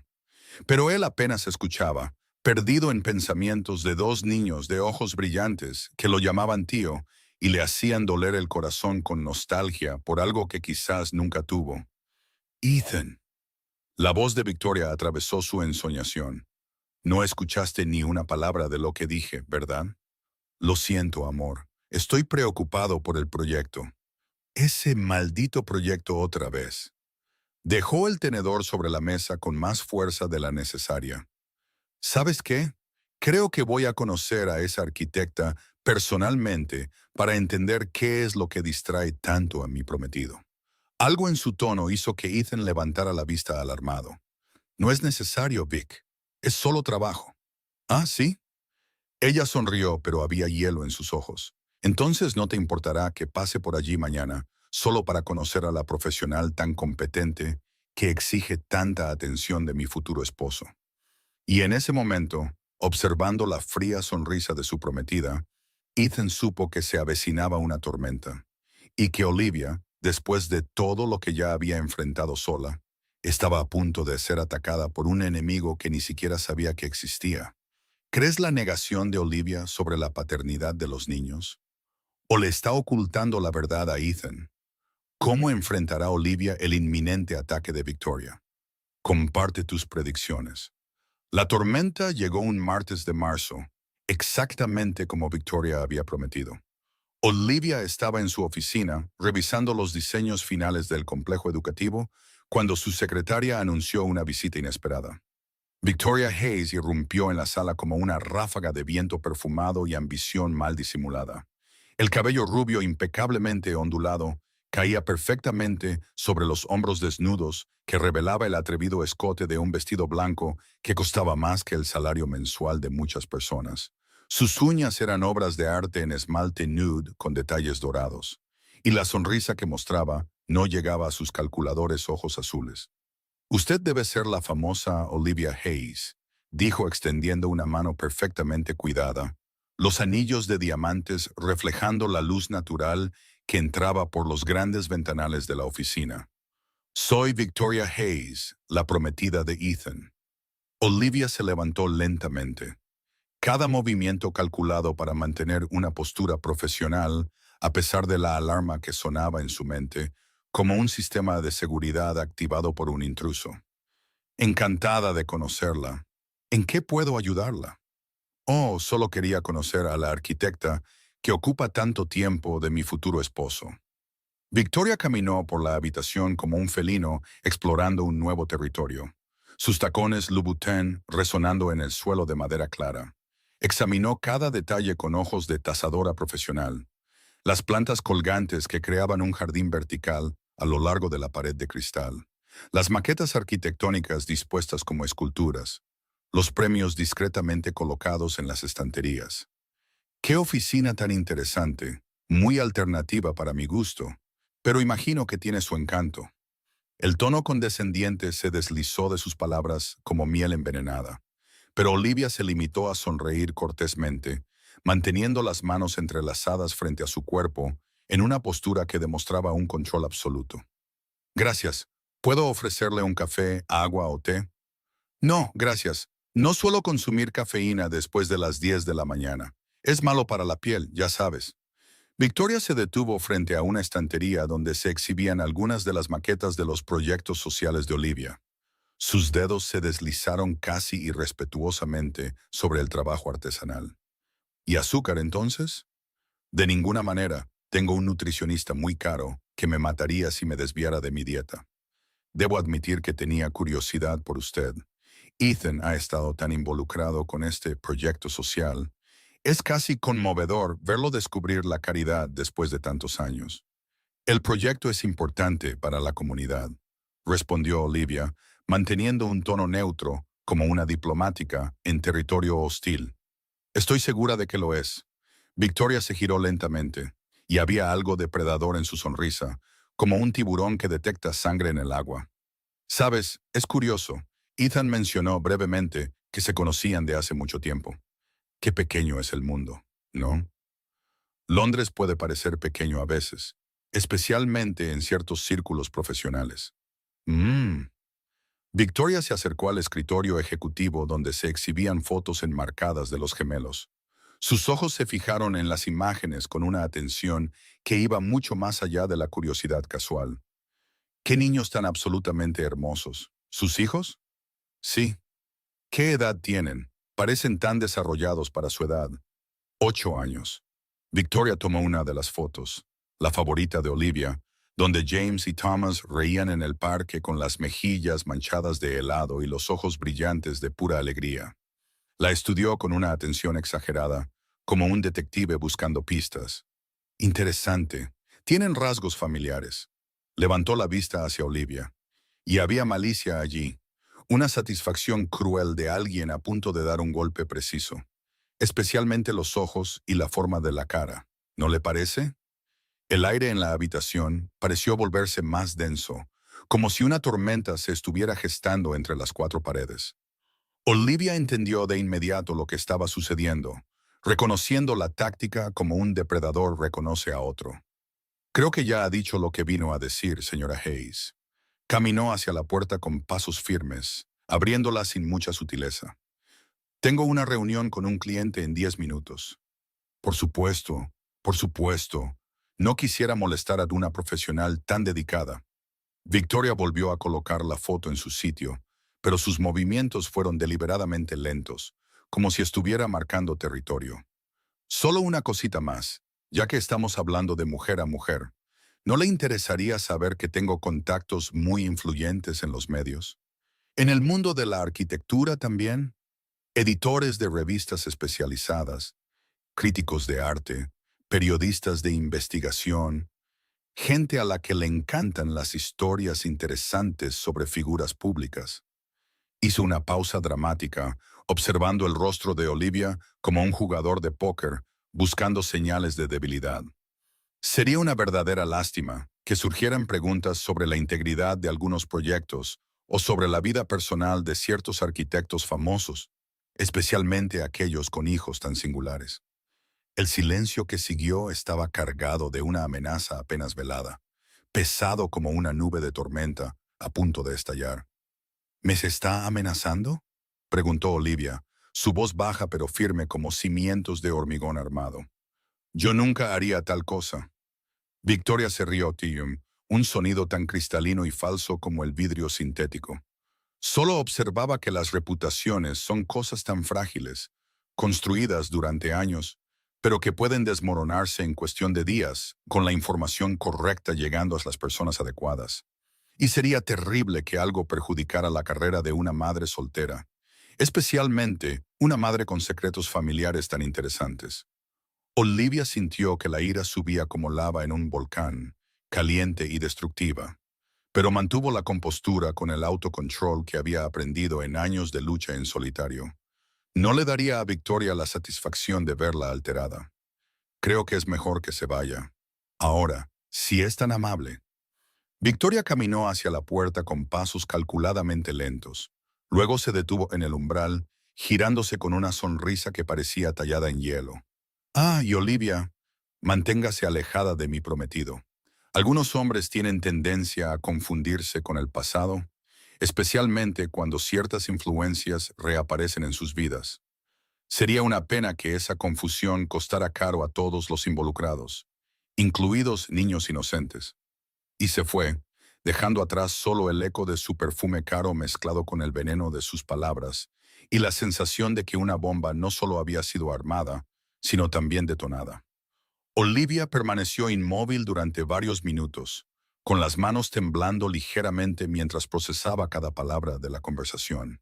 Pero él apenas escuchaba, perdido en pensamientos de dos niños de ojos brillantes que lo llamaban tío y le hacían doler el corazón con nostalgia por algo que quizás nunca tuvo. Ethan. La voz de Victoria atravesó su ensoñación. No escuchaste ni una palabra de lo que dije, ¿verdad? Lo siento, amor. Estoy preocupado por el proyecto. Ese maldito proyecto otra vez. Dejó el tenedor sobre la mesa con más fuerza de la necesaria. ¿Sabes qué? Creo que voy a conocer a esa arquitecta personalmente para entender qué es lo que distrae tanto a mi prometido. Algo en su tono hizo que Ethan levantara la vista alarmado. No es necesario, Vic. Es solo trabajo. Ah, ¿sí? Ella sonrió, pero había hielo en sus ojos. Entonces no te importará que pase por allí mañana, solo para conocer a la profesional tan competente que exige tanta atención de mi futuro esposo. Y en ese momento, observando la fría sonrisa de su prometida, Ethan supo que se avecinaba una tormenta, y que Olivia, después de todo lo que ya había enfrentado sola, estaba a punto de ser atacada por un enemigo que ni siquiera sabía que existía. ¿Crees la negación de Olivia sobre la paternidad de los niños? ¿O le está ocultando la verdad a Ethan? ¿Cómo enfrentará Olivia el inminente ataque de Victoria? Comparte tus predicciones. La tormenta llegó un martes de marzo, exactamente como Victoria había prometido. Olivia estaba en su oficina revisando los diseños finales del complejo educativo cuando su secretaria anunció una visita inesperada. Victoria Hayes irrumpió en la sala como una ráfaga de viento perfumado y ambición mal disimulada. El cabello rubio impecablemente ondulado caía perfectamente sobre los hombros desnudos que revelaba el atrevido escote de un vestido blanco que costaba más que el salario mensual de muchas personas. Sus uñas eran obras de arte en esmalte nude con detalles dorados, y la sonrisa que mostraba no llegaba a sus calculadores ojos azules. Usted debe ser la famosa Olivia Hayes, dijo extendiendo una mano perfectamente cuidada, los anillos de diamantes reflejando la luz natural que entraba por los grandes ventanales de la oficina. Soy Victoria Hayes, la prometida de Ethan. Olivia se levantó lentamente, cada movimiento calculado para mantener una postura profesional, a pesar de la alarma que sonaba en su mente, como un sistema de seguridad activado por un intruso. Encantada de conocerla. ¿En qué puedo ayudarla? Oh, solo quería conocer a la arquitecta que ocupa tanto tiempo de mi futuro esposo. Victoria caminó por la habitación como un felino explorando un nuevo territorio, sus tacones Louboutin resonando en el suelo de madera clara. Examinó cada detalle con ojos de tasadora profesional, las plantas colgantes que creaban un jardín vertical a lo largo de la pared de cristal, las maquetas arquitectónicas dispuestas como esculturas, los premios discretamente colocados en las estanterías. ¡Qué oficina tan interesante! Muy alternativa para mi gusto, pero imagino que tiene su encanto. El tono condescendiente se deslizó de sus palabras como miel envenenada, pero Olivia se limitó a sonreír cortésmente, manteniendo las manos entrelazadas frente a su cuerpo en una postura que demostraba un control absoluto. Gracias. ¿Puedo ofrecerle un café, agua o té? No, gracias. No suelo consumir cafeína después de las 10 de la mañana. Es malo para la piel, ya sabes. Victoria se detuvo frente a una estantería donde se exhibían algunas de las maquetas de los proyectos sociales de Olivia. Sus dedos se deslizaron casi irrespetuosamente sobre el trabajo artesanal. ¿Y azúcar entonces? De ninguna manera. Tengo un nutricionista muy caro que me mataría si me desviara de mi dieta. Debo admitir que tenía curiosidad por usted. Ethan ha estado tan involucrado con este proyecto social. Es casi conmovedor verlo descubrir la caridad después de tantos años. El proyecto es importante para la comunidad, respondió Olivia, manteniendo un tono neutro, como una diplomática, en territorio hostil. Estoy segura de que lo es. Victoria se giró lentamente, y había algo depredador en su sonrisa, como un tiburón que detecta sangre en el agua. Sabes, es curioso. Ethan mencionó brevemente que se conocían de hace mucho tiempo. Qué pequeño es el mundo, ¿no? Londres puede parecer pequeño a veces, especialmente en ciertos círculos profesionales. Mmm. Victoria se acercó al escritorio ejecutivo donde se exhibían fotos enmarcadas de los gemelos. Sus ojos se fijaron en las imágenes con una atención que iba mucho más allá de la curiosidad casual. ¿Qué niños tan absolutamente hermosos? ¿Sus hijos? Sí. ¿Qué edad tienen? Parecen tan desarrollados para su edad. 8 años. Victoria tomó una de las fotos, la favorita de Olivia, donde James y Thomas reían en el parque con las mejillas manchadas de helado y los ojos brillantes de pura alegría. La estudió con una atención exagerada, como un detective buscando pistas. Interesante. Tienen rasgos familiares. Levantó la vista hacia Olivia. Y había malicia allí. Una satisfacción cruel de alguien a punto de dar un golpe preciso. Especialmente los ojos y la forma de la cara. ¿No le parece? El aire en la habitación pareció volverse más denso, como si una tormenta se estuviera gestando entre las cuatro paredes. Olivia entendió de inmediato lo que estaba sucediendo, reconociendo la táctica como un depredador reconoce a otro. Creo que ya ha dicho lo que vino a decir, señora Hayes. Caminó hacia la puerta con pasos firmes, abriéndola sin mucha sutileza. Tengo una reunión con un cliente en 10 minutos. Por supuesto, por supuesto. No quisiera molestar a una profesional tan dedicada. Victoria volvió a colocar la foto en su sitio, pero sus movimientos fueron deliberadamente lentos, como si estuviera marcando territorio. Solo una cosita más, ya que estamos hablando de mujer a mujer. ¿No le interesaría saber que tengo contactos muy influyentes en los medios? En el mundo de la arquitectura también. Editores de revistas especializadas, críticos de arte, periodistas de investigación, gente a la que le encantan las historias interesantes sobre figuras públicas. Hizo una pausa dramática, observando el rostro de Olivia como un jugador de póker, buscando señales de debilidad. Sería una verdadera lástima que surgieran preguntas sobre la integridad de algunos proyectos o sobre la vida personal de ciertos arquitectos famosos, especialmente aquellos con hijos tan singulares. El silencio que siguió estaba cargado de una amenaza apenas velada, pesado como una nube de tormenta a punto de estallar. ¿Me está amenazando?, preguntó Olivia, su voz baja pero firme como cimientos de hormigón armado. Yo nunca haría tal cosa. Victoria se rió, Tium, un sonido tan cristalino y falso como el vidrio sintético. Solo observaba que las reputaciones son cosas tan frágiles, construidas durante años, pero que pueden desmoronarse en cuestión de días, con la información correcta llegando a las personas adecuadas. Y sería terrible que algo perjudicara la carrera de una madre soltera, especialmente una madre con secretos familiares tan interesantes. Olivia sintió que la ira subía como lava en un volcán, caliente y destructiva, pero mantuvo la compostura con el autocontrol que había aprendido en años de lucha en solitario. No le daría a Victoria la satisfacción de verla alterada. Creo que es mejor que se vaya. Ahora, si es tan amable. Victoria caminó hacia la puerta con pasos calculadamente lentos. Luego se detuvo en el umbral, girándose con una sonrisa que parecía tallada en hielo. Ah, y Olivia, manténgase alejada de mi prometido. Algunos hombres tienen tendencia a confundirse con el pasado, especialmente cuando ciertas influencias reaparecen en sus vidas. Sería una pena que esa confusión costara caro a todos los involucrados, incluidos niños inocentes. Y se fue, dejando atrás solo el eco de su perfume caro mezclado con el veneno de sus palabras y la sensación de que una bomba no solo había sido armada, sino también detonada. Olivia permaneció inmóvil durante varios minutos, con las manos temblando ligeramente mientras procesaba cada palabra de la conversación.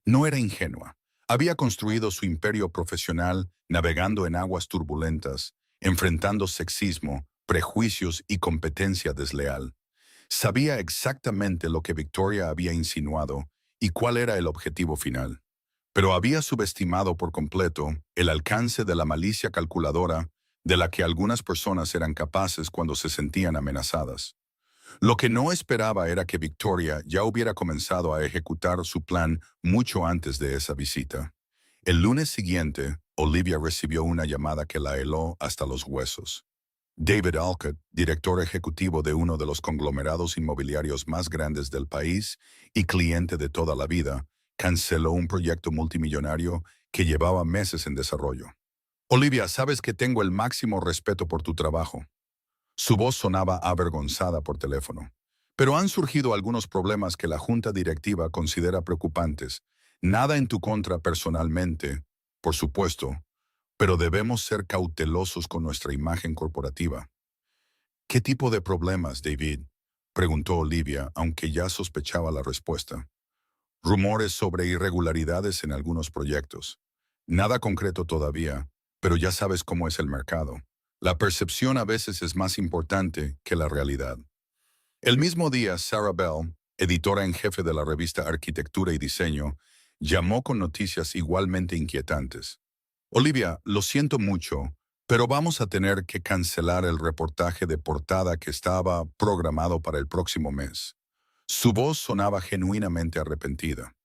No era ingenua. Había construido su imperio profesional navegando en aguas turbulentas, enfrentando sexismo, prejuicios y competencia desleal. Sabía exactamente lo que Victoria había insinuado y cuál era el objetivo final. Pero había subestimado por completo el alcance de la malicia calculadora de la que algunas personas eran capaces cuando se sentían amenazadas. Lo que no esperaba era que Victoria ya hubiera comenzado a ejecutar su plan mucho antes de esa visita. El lunes siguiente, Olivia recibió una llamada que la heló hasta los huesos. David Alcott, director ejecutivo de uno de los conglomerados inmobiliarios más grandes del país y cliente de toda la vida, canceló un proyecto multimillonario que llevaba meses en desarrollo. Olivia, sabes que tengo el máximo respeto por tu trabajo. Su voz sonaba avergonzada por teléfono. Pero han surgido algunos problemas que la junta directiva considera preocupantes. Nada en tu contra personalmente, por supuesto, pero debemos ser cautelosos con nuestra imagen corporativa. ¿Qué tipo de problemas, David?, preguntó Olivia, aunque ya sospechaba la respuesta. Rumores sobre irregularidades en algunos proyectos. Nada concreto todavía, Pero ya sabes cómo es el mercado. La percepción a veces es más importante que la realidad. El mismo día, Sarah Bell, editora en jefe de la revista Arquitectura y Diseño, llamó con noticias igualmente inquietantes. Olivia, lo siento mucho, pero vamos a tener que cancelar el reportaje de portada que estaba programado para el próximo mes. Su voz sonaba genuinamente arrepentida.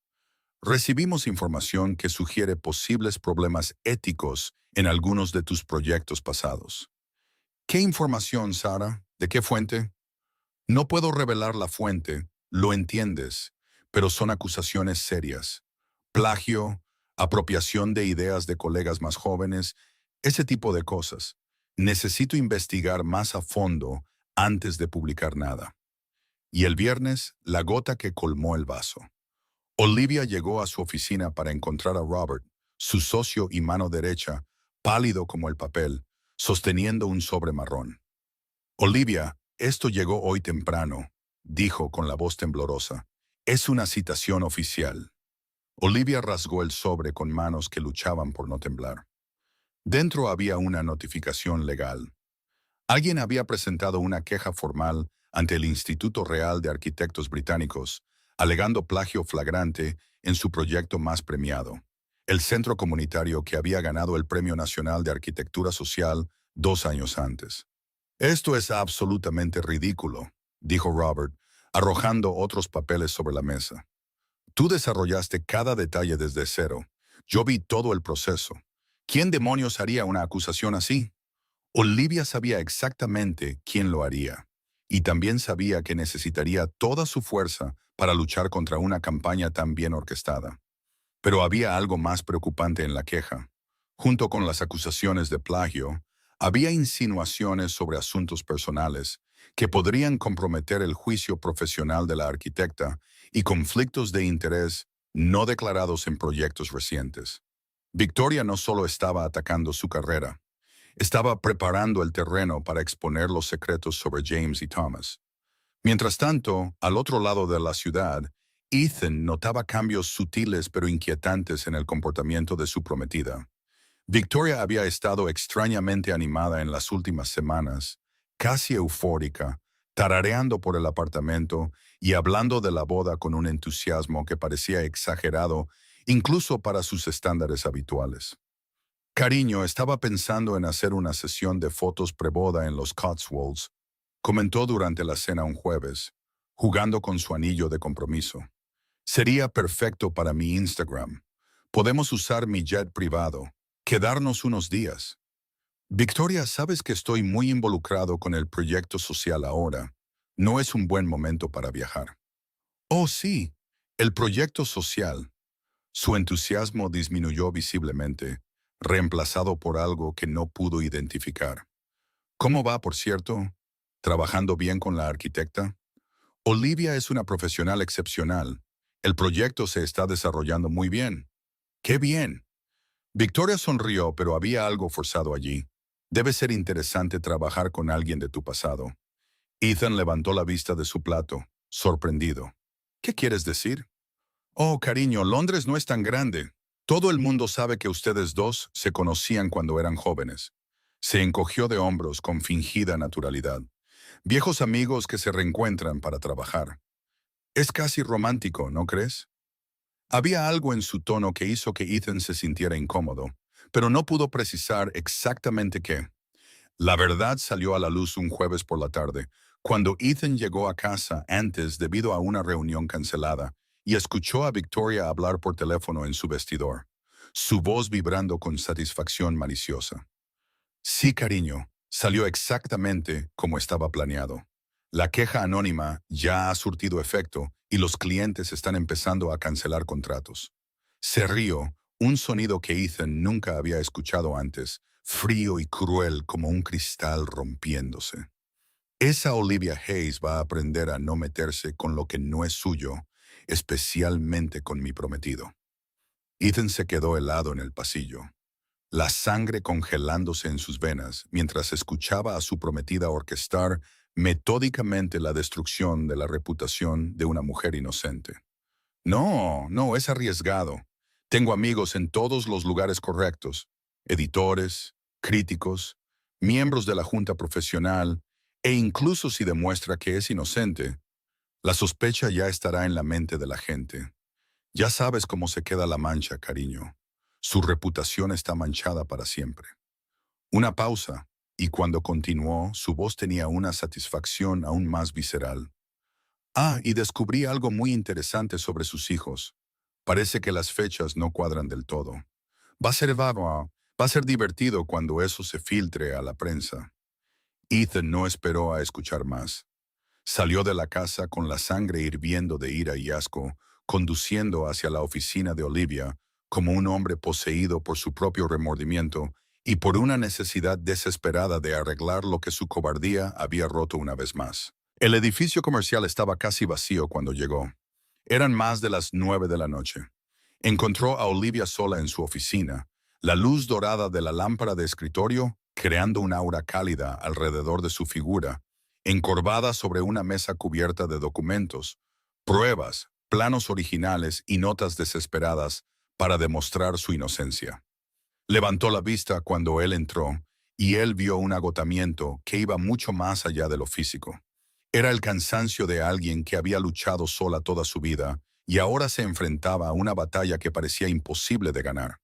Recibimos información que sugiere posibles problemas éticos en algunos de tus proyectos pasados. ¿Qué información, Sara? ¿De qué fuente? No puedo revelar la fuente, lo entiendes, pero son acusaciones serias. Plagio, apropiación de ideas de colegas más jóvenes, ese tipo de cosas. Necesito investigar más a fondo antes de publicar nada. Y el viernes, la gota que colmó el vaso. Olivia llegó a su oficina para encontrar a Robert, su socio y mano derecha, pálido como el papel, sosteniendo un sobre marrón. Olivia, esto llegó hoy temprano, dijo con la voz temblorosa. Es una citación oficial. Olivia rasgó el sobre con manos que luchaban por no temblar. Dentro había una notificación legal. Alguien había presentado una queja formal ante el Instituto Real de Arquitectos Británicos, alegando plagio flagrante en su proyecto más premiado, el centro comunitario que había ganado el Premio Nacional de Arquitectura Social 2 años antes. Esto es absolutamente ridículo, dijo Robert, arrojando otros papeles sobre la mesa. Tú desarrollaste cada detalle desde cero. Yo vi todo el proceso. ¿Quién demonios haría una acusación así? Olivia sabía exactamente quién lo haría, y también sabía que necesitaría toda su fuerza para luchar contra una campaña tan bien orquestada. Pero había algo más preocupante en la queja. Junto con las acusaciones de plagio, había insinuaciones sobre asuntos personales que podrían comprometer el juicio profesional de la arquitecta y conflictos de interés no declarados en proyectos recientes. Victoria no solo estaba atacando su carrera, estaba preparando el terreno para exponer los secretos sobre James y Thomas. Mientras tanto, al otro lado de la ciudad, Ethan notaba cambios sutiles pero inquietantes en el comportamiento de su prometida. Victoria había estado extrañamente animada en las últimas semanas, casi eufórica, tarareando por el apartamento y hablando de la boda con un entusiasmo que parecía exagerado incluso para sus estándares habituales. Cariño, estaba pensando en hacer una sesión de fotos preboda en los Cotswolds, comentó durante la cena un jueves, jugando con su anillo de compromiso. Sería perfecto para mi Instagram. Podemos usar mi jet privado. Quedarnos unos días. Victoria, sabes que estoy muy involucrado con el proyecto social ahora. No es un buen momento para viajar. Oh, sí, el proyecto social. Su entusiasmo disminuyó visiblemente, reemplazado por algo que no pudo identificar. ¿Cómo va, por cierto? ¿Trabajando bien con la arquitecta? Olivia es una profesional excepcional. El proyecto se está desarrollando muy bien. ¡Qué bien! Victoria sonrió, pero había algo forzado allí. Debe ser interesante trabajar con alguien de tu pasado. Ethan levantó la vista de su plato, sorprendido. ¿Qué quieres decir? Oh, cariño, Londres no es tan grande. Todo el mundo sabe que ustedes dos se conocían cuando eran jóvenes. Se encogió de hombros con fingida naturalidad. Viejos amigos que se reencuentran para trabajar. Es casi romántico, ¿no crees? Había algo en su tono que hizo que Ethan se sintiera incómodo, pero no pudo precisar exactamente qué. La verdad salió a la luz un jueves por la tarde, cuando Ethan llegó a casa antes debido a una reunión cancelada y escuchó a Victoria hablar por teléfono en su vestidor, su voz vibrando con satisfacción maliciosa. Sí, cariño, salió exactamente como estaba planeado. La queja anónima ya ha surtido efecto y los clientes están empezando a cancelar contratos. Se rió, un sonido que Ethan nunca había escuchado antes, frío y cruel como un cristal rompiéndose. Esa Olivia Hayes va a aprender a no meterse con lo que no es suyo, especialmente con mi prometido. Ethan se quedó helado en el pasillo, la sangre congelándose en sus venas mientras escuchaba a su prometida orquestar metódicamente la destrucción de la reputación de una mujer inocente. No, no, es arriesgado. Tengo amigos en todos los lugares correctos. editores, críticos, miembros de la junta profesional, e incluso si demuestra que es inocente, la sospecha ya estará en la mente de la gente. Ya sabes cómo se queda la mancha, cariño. Su reputación está manchada para siempre. Una pausa, y cuando continuó, su voz tenía una satisfacción aún más visceral. Ah, y descubrí algo muy interesante sobre sus hijos. Parece que las fechas no cuadran del todo. Va a ser va a ser divertido cuando eso se filtre a la prensa. Ethan no esperó a escuchar más. Salió de la casa con la sangre hirviendo de ira y asco, conduciendo hacia la oficina de Olivia como un hombre poseído por su propio remordimiento y por una necesidad desesperada de arreglar lo que su cobardía había roto una vez más. El edificio comercial estaba casi vacío cuando llegó. Eran más de las 9 de la noche. Encontró a Olivia sola en su oficina, la luz dorada de la lámpara de escritorio creando un aura cálida alrededor de su figura, encorvada sobre una mesa cubierta de documentos, pruebas, planos originales y notas desesperadas para demostrar su inocencia. Levantó la vista cuando él entró, y él vio un agotamiento que iba mucho más allá de lo físico. Era el cansancio de alguien que había luchado sola toda su vida y ahora se enfrentaba a una batalla que parecía imposible de ganar.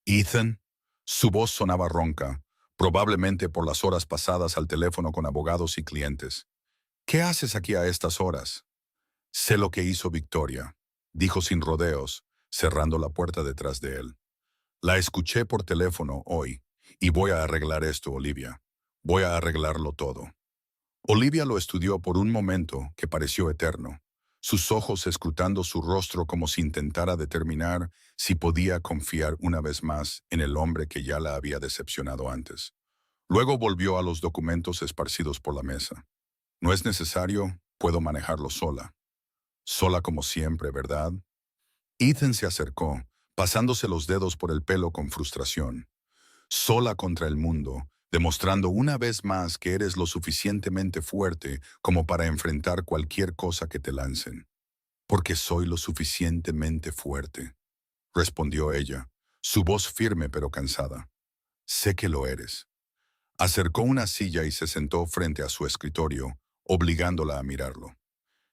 Ethan, su voz sonaba ronca, probablemente por las horas pasadas al teléfono con abogados y clientes. ¿Qué haces aquí a estas horas? Sé lo que hizo Victoria, dijo sin rodeos, cerrando la puerta detrás de él. La escuché por teléfono hoy, y voy a arreglar esto, Olivia. Voy a arreglarlo todo. Olivia lo estudió por un momento que pareció eterno, sus ojos escrutando su rostro como si intentara determinar si podía confiar una vez más en el hombre que ya la había decepcionado antes. Luego volvió a los documentos esparcidos por la mesa. No es necesario, puedo manejarlo sola. Sola como siempre, ¿verdad? Ethan se acercó, pasándose los dedos por el pelo con frustración. Sola contra el mundo, demostrando una vez más que eres lo suficientemente fuerte como para enfrentar cualquier cosa que te lancen. Porque soy lo suficientemente fuerte, respondió ella, su voz firme pero cansada. Sé que lo eres. Acercó una silla y se sentó frente a su escritorio, obligándola a mirarlo.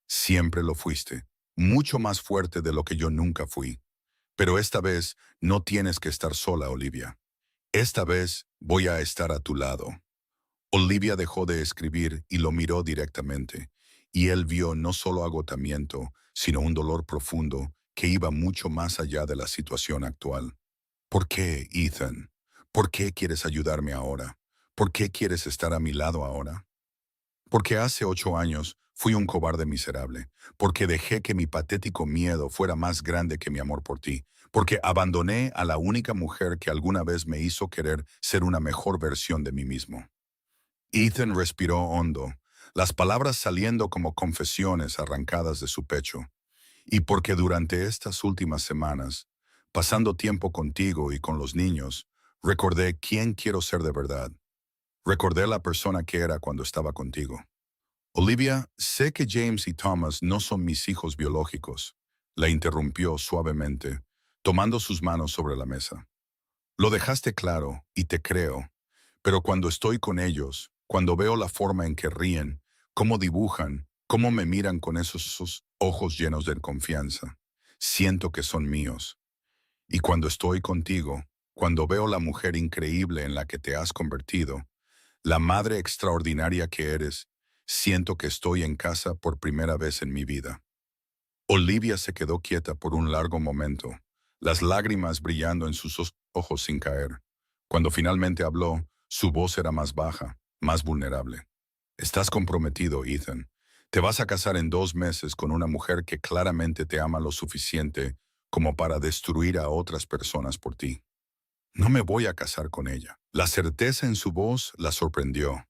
Siempre lo fuiste, mucho más fuerte de lo que yo nunca fui. Pero esta vez no tienes que estar sola, Olivia. Esta vez voy a estar a tu lado. Olivia dejó de escribir y lo miró directamente, y él vio no solo agotamiento, sino un dolor profundo que iba mucho más allá de la situación actual. ¿Por qué, Ethan? ¿Por qué quieres ayudarme ahora? ¿Por qué quieres estar a mi lado ahora? Porque hace 8 años fui un cobarde miserable, porque dejé que mi patético miedo fuera más grande que mi amor por ti, porque abandoné a la única mujer que alguna vez me hizo querer ser una mejor versión de mí mismo. Ethan respiró hondo, las palabras saliendo como confesiones arrancadas de su pecho. Y porque durante estas últimas semanas, pasando tiempo contigo y con los niños, recordé quién quiero ser de verdad. Recordé la persona que era cuando estaba contigo. Olivia, sé que James y Thomas no son mis hijos biológicos, la interrumpió suavemente, tomando sus manos sobre la mesa. Lo dejaste claro, y te creo, pero cuando estoy con ellos, cuando veo la forma en que ríen, cómo dibujan, cómo me miran con esos ojos llenos de confianza, siento que son míos. Y cuando estoy contigo, cuando veo la mujer increíble en la que te has convertido, la madre extraordinaria que eres, siento que estoy en casa por primera vez en mi vida. Olivia se quedó quieta por un largo momento, las lágrimas brillando en sus ojos sin caer. Cuando finalmente habló, su voz era más baja, más vulnerable. Estás comprometido, Ethan. Te vas a casar en 2 meses con una mujer que claramente te ama lo suficiente como para destruir a otras personas por ti. No me voy a casar con ella. La certeza en su voz la sorprendió.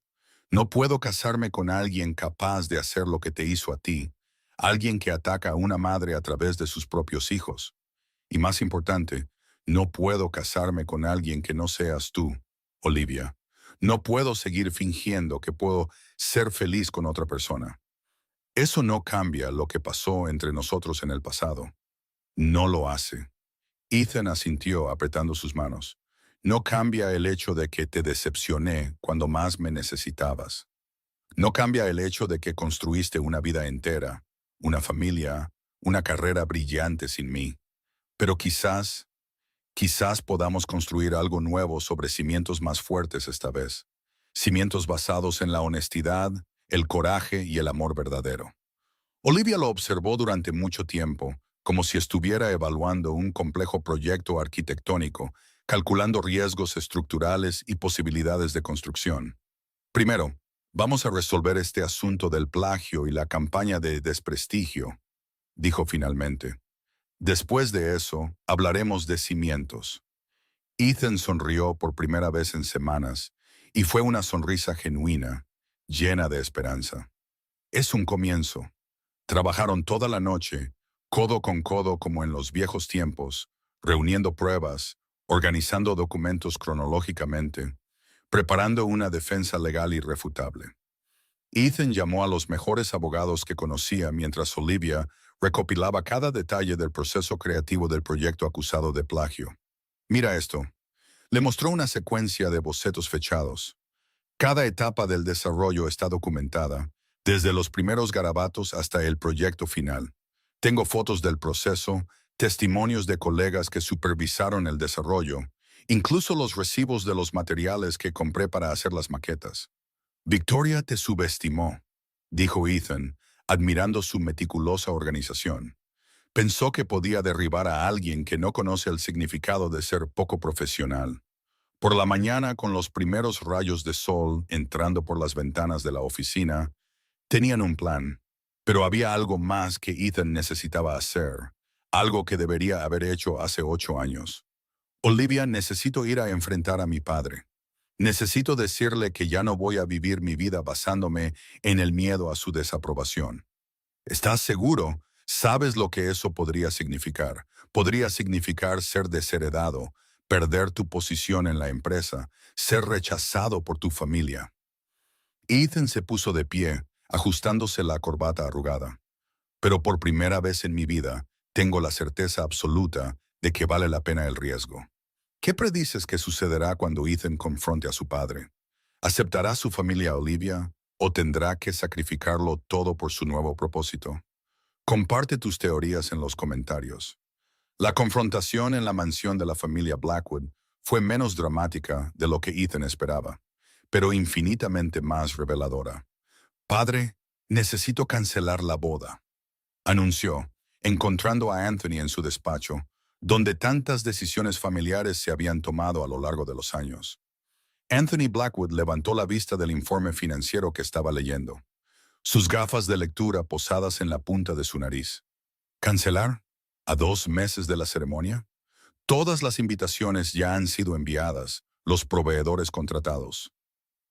No puedo casarme con alguien capaz de hacer lo que te hizo a ti, alguien que ataca a una madre a través de sus propios hijos. Y más importante, no puedo casarme con alguien que no seas tú, Olivia. No puedo seguir fingiendo que puedo ser feliz con otra persona. Eso no cambia lo que pasó entre nosotros en el pasado. No lo hace. Ethan asintió apretando sus manos. No cambia el hecho de que te decepcioné cuando más me necesitabas. No cambia el hecho de que construiste una vida entera, una familia, una carrera brillante sin mí. Pero quizás podamos construir algo nuevo sobre cimientos más fuertes esta vez. Cimientos basados en la honestidad, el coraje y el amor verdadero. Olivia lo observó durante mucho tiempo, como si estuviera evaluando un complejo proyecto arquitectónico, calculando riesgos estructurales y posibilidades de construcción. Primero, vamos a resolver este asunto del plagio y la campaña de desprestigio, dijo finalmente. Después de eso, hablaremos de cimientos. Ethan sonrió por primera vez en semanas, y fue una sonrisa genuina, llena de esperanza. Es un comienzo. Trabajaron toda la noche, codo con codo como en los viejos tiempos, reuniendo pruebas, organizando documentos cronológicamente, preparando una defensa legal irrefutable. Ethan llamó a los mejores abogados que conocía mientras Olivia recopilaba cada detalle del proceso creativo del proyecto acusado de plagio. Mira esto. Le mostró una secuencia de bocetos fechados. Cada etapa del desarrollo está documentada, desde los primeros garabatos hasta el proyecto final. Tengo fotos del proceso, testimonios de colegas que supervisaron el desarrollo, incluso los recibos de los materiales que compré para hacer las maquetas. Victoria te subestimó, dijo Ethan, admirando su meticulosa organización. Pensó que podía derribar a alguien que no conoce el significado de ser poco profesional. Por la mañana, con los primeros rayos de sol entrando por las ventanas de la oficina, tenían un plan, pero había algo más que Ethan necesitaba hacer, algo que debería haber hecho hace 8 años. Olivia, necesito ir a enfrentar a mi padre. Necesito decirle que ya no voy a vivir mi vida basándome en el miedo a su desaprobación. ¿Estás seguro? ¿Sabes lo que eso podría significar? Podría significar ser desheredado, perder tu posición en la empresa, ser rechazado por tu familia. Ethan se puso de pie, ajustándose la corbata arrugada. Pero por primera vez en mi vida, tengo la certeza absoluta de que vale la pena el riesgo. ¿Qué predices que sucederá cuando Ethan confronte a su padre? ¿Aceptará su familia a Olivia o tendrá que sacrificarlo todo por su nuevo propósito? Comparte tus teorías en los comentarios. La confrontación en la mansión de la familia Blackwood fue menos dramática de lo que Ethan esperaba, pero infinitamente más reveladora. Padre, necesito cancelar la boda, anunció, encontrando a Anthony en su despacho, donde tantas decisiones familiares se habían tomado a lo largo de los años. Anthony Blackwood levantó la vista del informe financiero que estaba leyendo, sus gafas de lectura posadas en la punta de su nariz. ¿Cancelar? ¿A 2 meses de la ceremonia? Todas las invitaciones ya han sido enviadas, los proveedores contratados.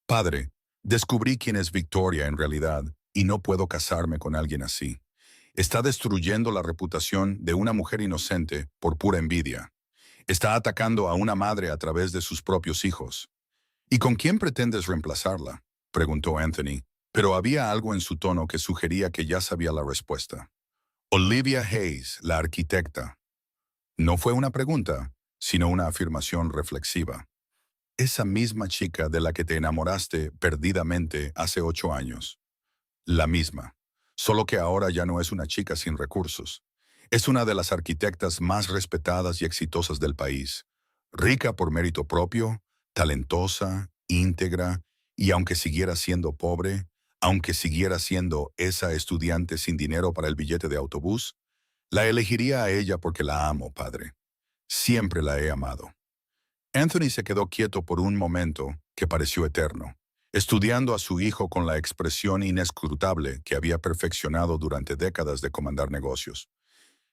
Padre, descubrí quién es Victoria en realidad y no puedo casarme con alguien así. Está destruyendo la reputación de una mujer inocente por pura envidia. Está atacando a una madre a través de sus propios hijos. ¿Y con quién pretendes reemplazarla?, preguntó Anthony, pero había algo en su tono que sugería que ya sabía la respuesta. Olivia Hayes, la arquitecta. No fue una pregunta, sino una afirmación reflexiva. Esa misma chica de la que te enamoraste perdidamente hace 8 años. La misma. Solo que ahora ya no es una chica sin recursos. Es una de las arquitectas más respetadas y exitosas del país. Rica por mérito propio, talentosa, íntegra, y aunque siguiera siendo pobre, aunque siguiera siendo esa estudiante sin dinero para el billete de autobús, la elegiría a ella porque la amo, padre. Siempre la he amado. Anthony se quedó quieto por un momento que pareció eterno, estudiando a su hijo con la expresión inescrutable que había perfeccionado durante décadas de comandar negocios.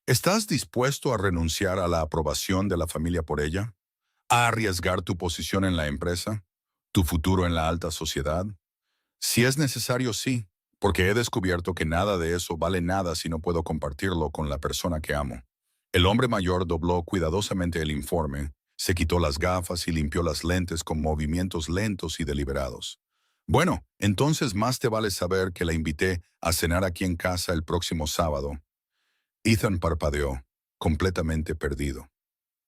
¿Estás dispuesto a renunciar a la aprobación de la familia por ella? ¿A arriesgar tu posición en la empresa? ¿Tu futuro en la alta sociedad? Si es necesario, sí, porque he descubierto que nada de eso vale nada si no puedo compartirlo con la persona que amo. El hombre mayor dobló cuidadosamente el informe, se quitó las gafas y limpió las lentes con movimientos lentos y deliberados. Bueno, entonces más te vale saber que la invité a cenar aquí en casa el próximo sábado. Ethan parpadeó, completamente perdido.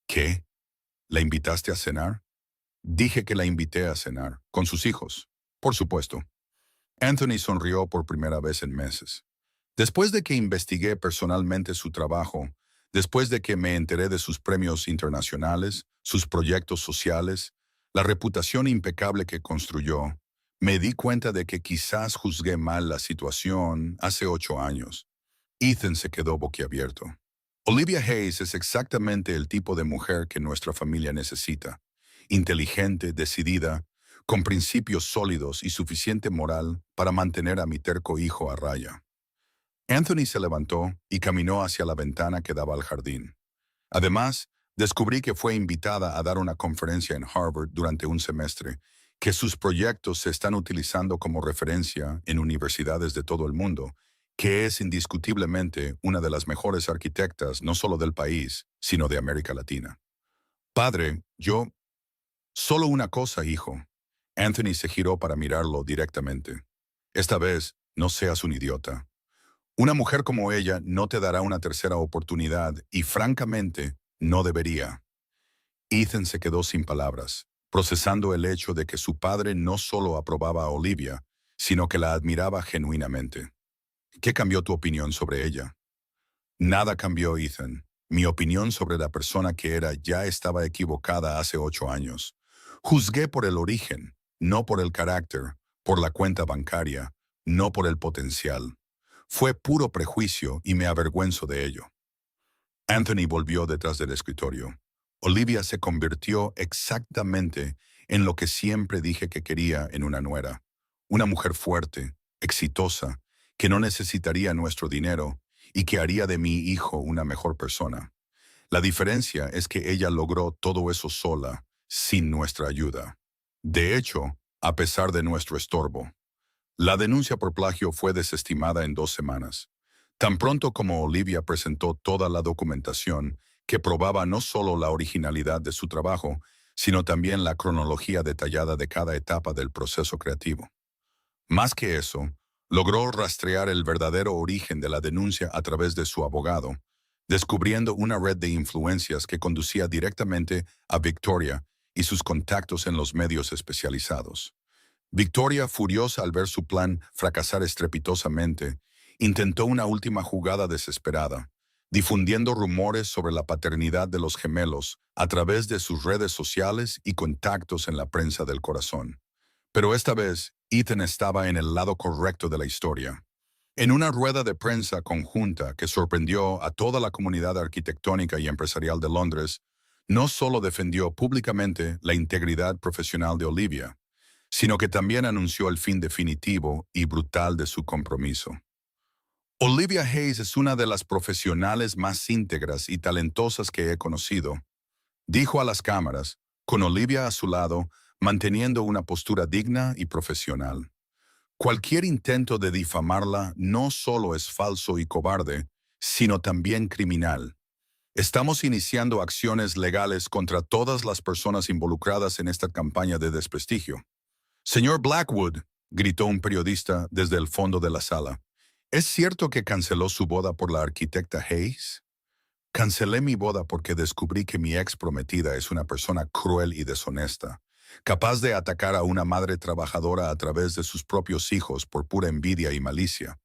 ¿Qué? ¿La invitaste a cenar? Dije que la invité a cenar, con sus hijos. Por supuesto. Anthony sonrió por primera vez en meses. Después de que investigué personalmente su trabajo, después de que me enteré de sus premios internacionales, sus proyectos sociales, la reputación impecable que construyó, me di cuenta de que quizás juzgué mal la situación hace 8 años. Ethan se quedó boquiabierto. Olivia Hayes es exactamente el tipo de mujer que nuestra familia necesita. Inteligente, decidida, con principios sólidos y suficiente moral para mantener a mi terco hijo a raya. Anthony se levantó y caminó hacia la ventana que daba al jardín. Además, descubrí que fue invitada a dar una conferencia en Harvard durante un semestre, que sus proyectos se están utilizando como referencia en universidades de todo el mundo, que es indiscutiblemente una de las mejores arquitectas no solo del país, sino de América Latina. Padre, yo... Solo una cosa, hijo. Anthony se giró para mirarlo directamente. Esta vez, no seas un idiota. Una mujer como ella no te dará una tercera oportunidad y, francamente, no debería. Ethan se quedó sin palabras, procesando el hecho de que su padre no solo aprobaba a Olivia, sino que la admiraba genuinamente. ¿Qué cambió tu opinión sobre ella? Nada cambió, Ethan. Mi opinión sobre la persona que era ya estaba equivocada hace 8 años. Juzgué por el origen, no por el carácter, por la cuenta bancaria, no por el potencial. Fue puro prejuicio y me avergüenzo de ello. Anthony volvió detrás del escritorio. Olivia se convirtió exactamente en lo que siempre dije que quería en una nuera. Una mujer fuerte, exitosa, que no necesitaría nuestro dinero y que haría de mi hijo una mejor persona. La diferencia es que ella logró todo eso sola, sin nuestra ayuda. De hecho, a pesar de nuestro estorbo. La denuncia por plagio fue desestimada en 2 semanas. Tan pronto como Olivia presentó toda la documentación que probaba no solo la originalidad de su trabajo, sino también la cronología detallada de cada etapa del proceso creativo. Más que eso, logró rastrear el verdadero origen de la denuncia a través de su abogado, descubriendo una red de influencias que conducía directamente a Victoria y sus contactos en los medios especializados. Victoria, furiosa al ver su plan fracasar estrepitosamente, intentó una última jugada desesperada, difundiendo rumores sobre la paternidad de los gemelos a través de sus redes sociales y contactos en la prensa del corazón. Pero esta vez, Ethan estaba en el lado correcto de la historia. En una rueda de prensa conjunta que sorprendió a toda la comunidad arquitectónica y empresarial de Londres, no solo defendió públicamente la integridad profesional de Olivia, sino que también anunció el fin definitivo y brutal de su compromiso. Olivia Hayes es una de las profesionales más íntegras y talentosas que he conocido, dijo a las cámaras, con Olivia a su lado, manteniendo una postura digna y profesional. Cualquier intento de difamarla no solo es falso y cobarde, sino también criminal. Estamos iniciando acciones legales contra todas las personas involucradas en esta campaña de desprestigio. Señor Blackwood, gritó un periodista desde el fondo de la sala, ¿es cierto que canceló su boda por la arquitecta Hayes? Cancelé mi boda porque descubrí que mi ex prometida es una persona cruel y deshonesta, capaz de atacar a una madre trabajadora a través de sus propios hijos por pura envidia y malicia.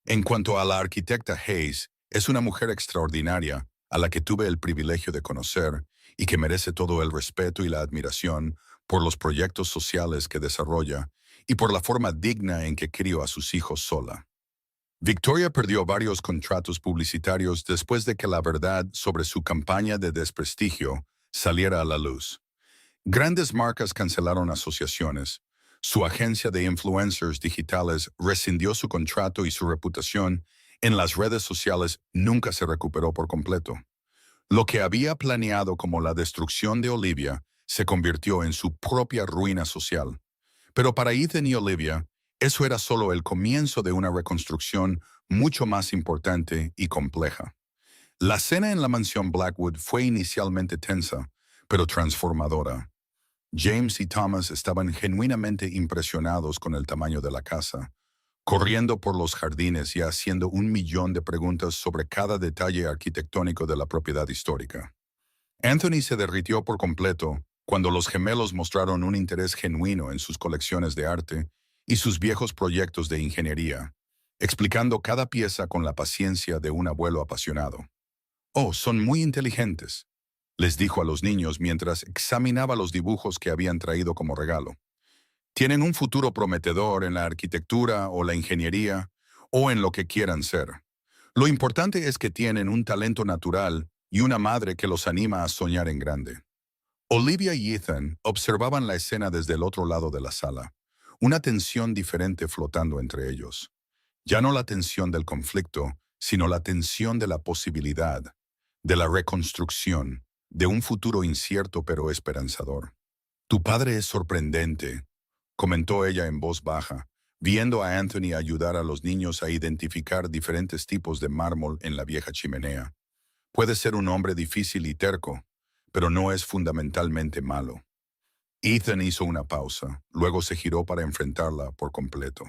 En cuanto a la arquitecta Hayes, es una mujer extraordinaria a la que tuve el privilegio de conocer y que merece todo el respeto y la admiración por los proyectos sociales que desarrolla y por la forma digna en que crió a sus hijos sola. Victoria perdió varios contratos publicitarios después de que la verdad sobre su campaña de desprestigio saliera a la luz. Grandes marcas cancelaron asociaciones. Su agencia de influencers digitales rescindió su contrato y su reputación en las redes sociales nunca se recuperó por completo. Lo que había planeado como la destrucción de Olivia se convirtió en su propia ruina social. Pero para Ethan y Olivia, eso era solo el comienzo de una reconstrucción mucho más importante y compleja. La cena en la mansión Blackwood fue inicialmente tensa, pero transformadora. James y Thomas estaban genuinamente impresionados con el tamaño de la casa, corriendo por los jardines y haciendo 1 millón de preguntas sobre cada detalle arquitectónico de la propiedad histórica. Anthony se derritió por completo cuando los gemelos mostraron un interés genuino en sus colecciones de arte y sus viejos proyectos de ingeniería, explicando cada pieza con la paciencia de un abuelo apasionado. «Oh, son muy inteligentes», les dijo a los niños mientras examinaba los dibujos que habían traído como regalo. «Tienen un futuro prometedor en la arquitectura o la ingeniería o en lo que quieran ser. Lo importante es que tienen un talento natural y una madre que los anima a soñar en grande». Olivia y Ethan observaban la escena desde el otro lado de la sala, una tensión diferente flotando entre ellos. Ya no la tensión del conflicto, sino la tensión de la posibilidad, de la reconstrucción, de un futuro incierto pero esperanzador. «Tu padre es sorprendente», comentó ella en voz baja, viendo a Anthony ayudar a los niños a identificar diferentes tipos de mármol en la vieja chimenea. «Puede ser un hombre difícil y terco, pero no es fundamentalmente malo». Ethan hizo una pausa, luego se giró para enfrentarla por completo.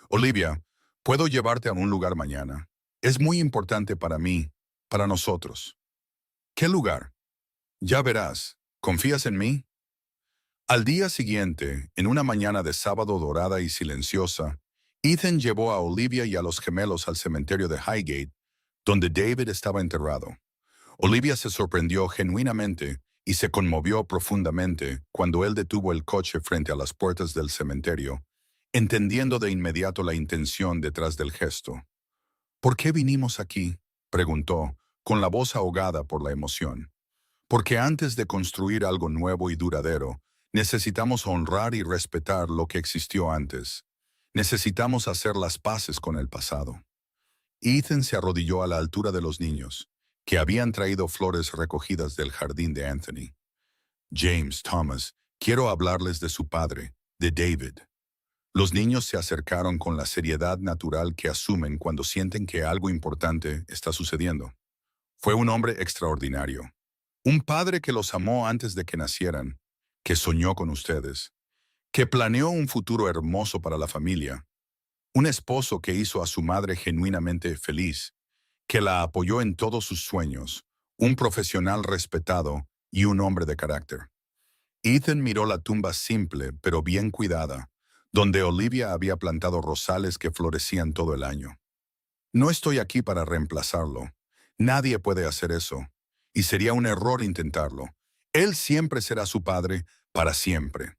«Olivia, puedo llevarte a un lugar mañana. Es muy importante para mí, para nosotros». «¿Qué lugar?» «Ya verás. ¿Confías en mí?» Al día siguiente, en una mañana de sábado dorada y silenciosa, Ethan llevó a Olivia y a los gemelos al cementerio de Highgate, donde David estaba enterrado. Olivia se sorprendió genuinamente y se conmovió profundamente cuando él detuvo el coche frente a las puertas del cementerio, entendiendo de inmediato la intención detrás del gesto. «¿Por qué vinimos aquí?», preguntó, con la voz ahogada por la emoción. «Porque antes de construir algo nuevo y duradero, necesitamos honrar y respetar lo que existió antes. Necesitamos hacer las paces con el pasado». Ethan se arrodilló a la altura de los niños, que habían traído flores recogidas del jardín de Anthony. «James, Thomas, quiero hablarles de su padre, de David». Los niños se acercaron con la seriedad natural que asumen cuando sienten que algo importante está sucediendo. «Fue un hombre extraordinario. Un padre que los amó antes de que nacieran, que soñó con ustedes, que planeó un futuro hermoso para la familia, un esposo que hizo a su madre genuinamente feliz, que la apoyó en todos sus sueños, un profesional respetado y un hombre de carácter». Ethan miró la tumba simple pero bien cuidada, donde Olivia había plantado rosales que florecían todo el año. «No estoy aquí para reemplazarlo. Nadie puede hacer eso. Y sería un error intentarlo. Él siempre será su padre, para siempre».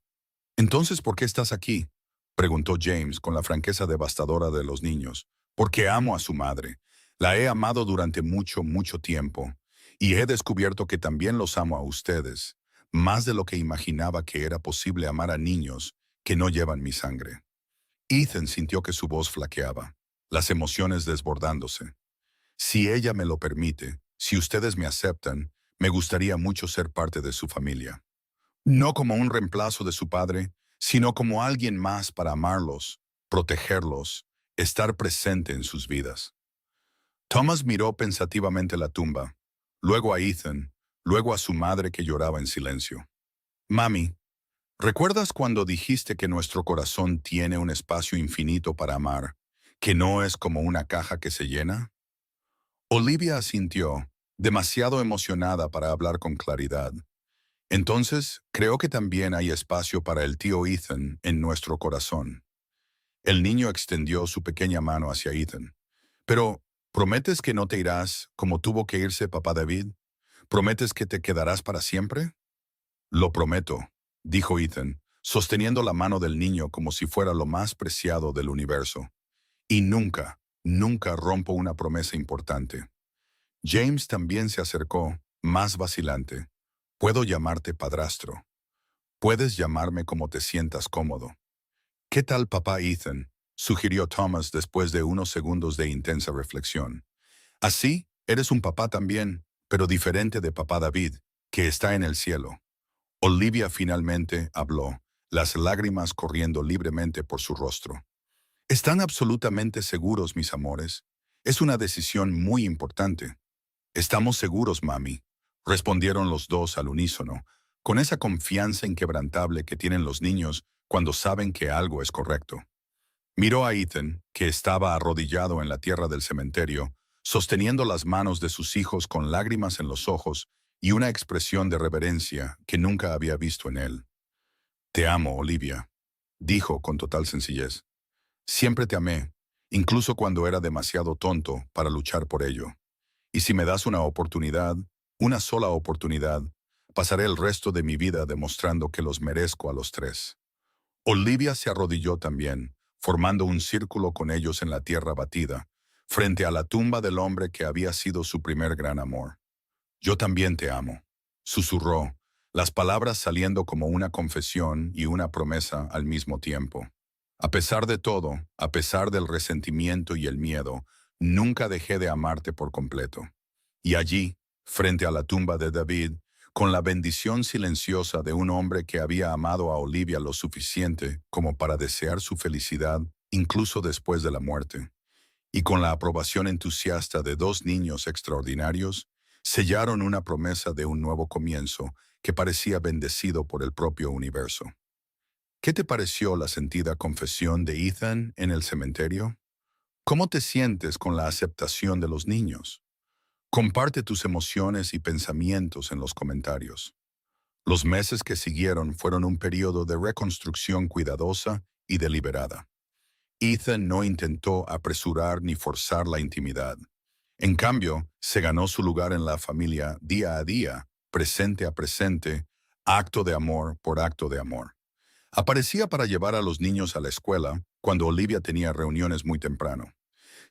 «Entonces, ¿por qué estás aquí?», preguntó James con la franqueza devastadora de los niños. «Porque amo a su madre. La he amado durante mucho, mucho tiempo. Y he descubierto que también los amo a ustedes, más de lo que imaginaba que era posible amar a niños que no llevan mi sangre». Ethan sintió que su voz flaqueaba, las emociones desbordándose. «Si ella me lo permite, si ustedes me aceptan, me gustaría mucho ser parte de su familia. No como un reemplazo de su padre, sino como alguien más para amarlos, protegerlos, estar presente en sus vidas». Thomas miró pensativamente la tumba, luego a Ethan, luego a su madre que lloraba en silencio. «Mami, ¿recuerdas cuando dijiste que nuestro corazón tiene un espacio infinito para amar, que no es como una caja que se llena?» Olivia asintió, demasiado emocionada para hablar con claridad. «Entonces, creo que también hay espacio para el tío Ethan en nuestro corazón». El niño extendió su pequeña mano hacia Ethan. «Pero, ¿prometes que no te irás como tuvo que irse papá David? ¿Prometes que te quedarás para siempre?» «Lo prometo», dijo Ethan, sosteniendo la mano del niño como si fuera lo más preciado del universo. «Y nunca, nunca rompo una promesa importante». James también se acercó, más vacilante. «Puedo llamarte padrastro. Puedes llamarme como te sientas cómodo». «¿Qué tal, papá Ethan?», sugirió Thomas después de unos segundos de intensa reflexión. «Así, eres un papá también, pero diferente de papá David, que está en el cielo». Olivia finalmente habló, las lágrimas corriendo libremente por su rostro. «¿Están absolutamente seguros, mis amores? Es una decisión muy importante». «Estamos seguros, mami», respondieron los dos al unísono, con esa confianza inquebrantable que tienen los niños cuando saben que algo es correcto. Miró a Ethan, que estaba arrodillado en la tierra del cementerio, sosteniendo las manos de sus hijos con lágrimas en los ojos y una expresión de reverencia que nunca había visto en él. «Te amo, Olivia», dijo con total sencillez. «Siempre te amé, incluso cuando era demasiado tonto para luchar por ello. Y si me das una oportunidad, una sola oportunidad, pasaré el resto de mi vida demostrando que los merezco a los tres». Olivia se arrodilló también, formando un círculo con ellos en la tierra batida, frente a la tumba del hombre que había sido su primer gran amor. «Yo también te amo», susurró, las palabras saliendo como una confesión y una promesa al mismo tiempo. «A pesar de todo, a pesar del resentimiento y el miedo, nunca dejé de amarte por completo». Y allí, frente a la tumba de David, con la bendición silenciosa de un hombre que había amado a Olivia lo suficiente como para desear su felicidad incluso después de la muerte, y con la aprobación entusiasta de dos niños extraordinarios, sellaron una promesa de un nuevo comienzo que parecía bendecido por el propio universo. ¿Qué te pareció la sentida confesión de Ethan en el cementerio? ¿Cómo te sientes con la aceptación de los niños? Comparte tus emociones y pensamientos en los comentarios. Los meses que siguieron fueron un periodo de reconstrucción cuidadosa y deliberada. Ethan no intentó apresurar ni forzar la intimidad. En cambio, se ganó su lugar en la familia día a día, presente a presente, acto de amor por acto de amor. Aparecía para llevar a los niños a la escuela cuando Olivia tenía reuniones muy temprano.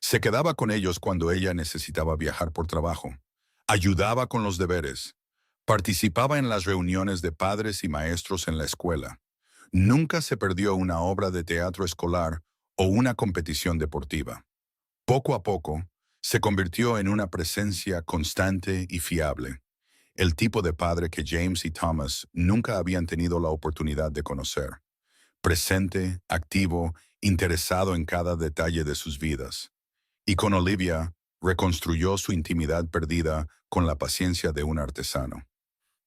Se quedaba con ellos cuando ella necesitaba viajar por trabajo. Ayudaba con los deberes. Participaba en las reuniones de padres y maestros en la escuela. Nunca se perdió una obra de teatro escolar o una competición deportiva. Poco a poco, se convirtió en una presencia constante y fiable, el tipo de padre que James y Thomas nunca habían tenido la oportunidad de conocer. Presente, activo, interesado en cada detalle de sus vidas. Y con Olivia, reconstruyó su intimidad perdida con la paciencia de un artesano.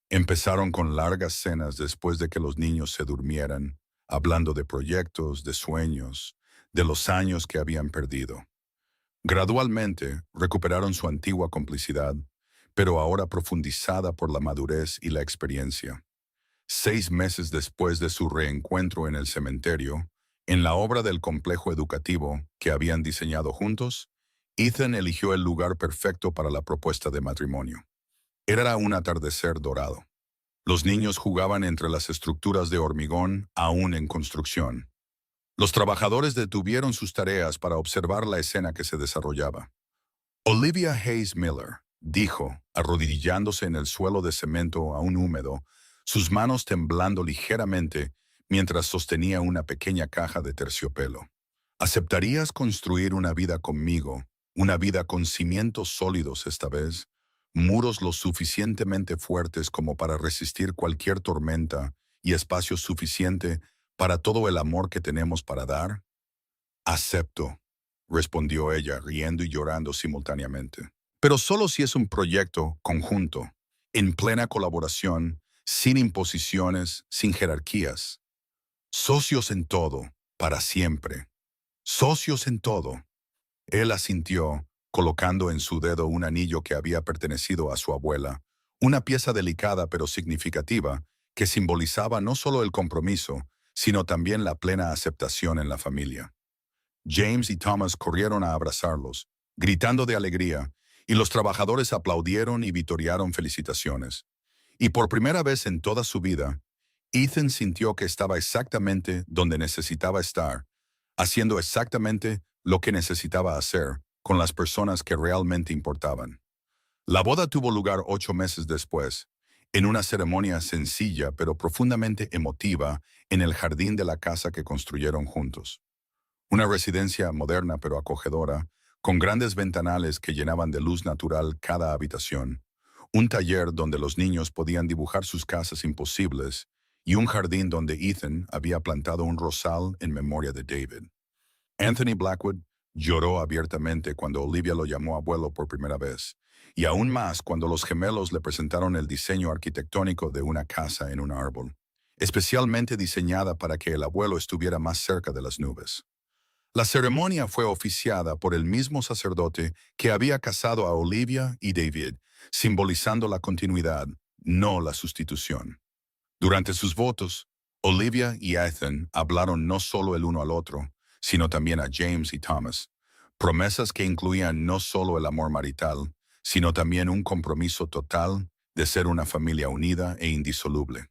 Empezaron con largas cenas después de que los niños se durmieran, hablando de proyectos, de sueños, de los años que habían perdido. Gradualmente, recuperaron su antigua complicidad, pero ahora profundizada por la madurez y la experiencia. 6 meses después de su reencuentro en el cementerio, en la obra del complejo educativo que habían diseñado juntos, Ethan eligió el lugar perfecto para la propuesta de matrimonio. Era un atardecer dorado. Los niños jugaban entre las estructuras de hormigón aún en construcción. Los trabajadores detuvieron sus tareas para observar la escena que se desarrollaba. Olivia Hayes Miller dijo, arrodillándose en el suelo de cemento aún húmedo, sus manos temblando ligeramente mientras sostenía una pequeña caja de terciopelo. ¿Aceptarías construir una vida conmigo, una vida con cimientos sólidos esta vez, muros lo suficientemente fuertes como para resistir cualquier tormenta y espacio suficiente para todo el amor que tenemos para dar? «Acepto», respondió ella, riendo y llorando simultáneamente. «Pero solo si es un proyecto conjunto, en plena colaboración, sin imposiciones, sin jerarquías. Socios en todo, para siempre. Socios en todo». Él asintió, colocando en su dedo un anillo que había pertenecido a su abuela, una pieza delicada pero significativa que simbolizaba no solo el compromiso, sino también la plena aceptación en la familia. James y Thomas corrieron a abrazarlos, gritando de alegría, y los trabajadores aplaudieron y vitorearon felicitaciones. Y por primera vez en toda su vida, Ethan sintió que estaba exactamente donde necesitaba estar, haciendo exactamente lo que necesitaba hacer con las personas que realmente importaban. La boda tuvo lugar 8 meses después, en una ceremonia sencilla pero profundamente emotiva en el jardín de la casa que construyeron juntos. Una residencia moderna pero acogedora, con grandes ventanales que llenaban de luz natural cada habitación, un taller donde los niños podían dibujar sus casas imposibles y un jardín donde Ethan había plantado un rosal en memoria de David. Anthony Blackwood lloró abiertamente cuando Olivia lo llamó abuelo por primera vez, y aún más cuando los gemelos le presentaron el diseño arquitectónico de una casa en un árbol, especialmente diseñada para que el abuelo estuviera más cerca de las nubes. La ceremonia fue oficiada por el mismo sacerdote que había casado a Olivia y David, simbolizando la continuidad, no la sustitución. Durante sus votos, Olivia y Ethan hablaron no solo el uno al otro, sino también a James y Thomas, promesas que incluían no solo el amor marital, sino también un compromiso total de ser una familia unida e indisoluble.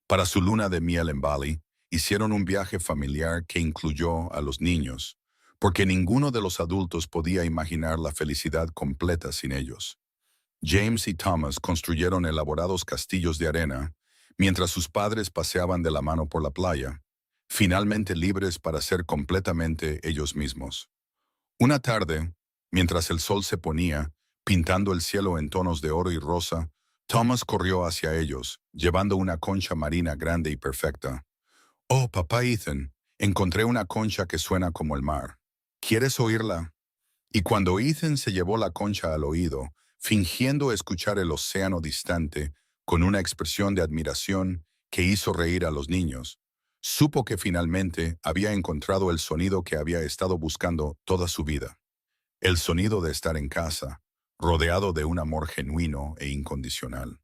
Para su luna de miel en Bali, hicieron un viaje familiar que incluyó a los niños, porque ninguno de los adultos podía imaginar la felicidad completa sin ellos. James y Thomas construyeron elaborados castillos de arena, mientras sus padres paseaban de la mano por la playa, finalmente libres para ser completamente ellos mismos. Una tarde, mientras el sol se ponía, pintando el cielo en tonos de oro y rosa, Thomas corrió hacia ellos, llevando una concha marina grande y perfecta. «Oh, papá Ethan, encontré una concha que suena como el mar. ¿Quieres oírla?» Y cuando Ethan se llevó la concha al oído, fingiendo escuchar el océano distante, con una expresión de admiración que hizo reír a los niños, supo que finalmente había encontrado el sonido que había estado buscando toda su vida. El sonido de estar en casa, rodeado de un amor genuino e incondicional.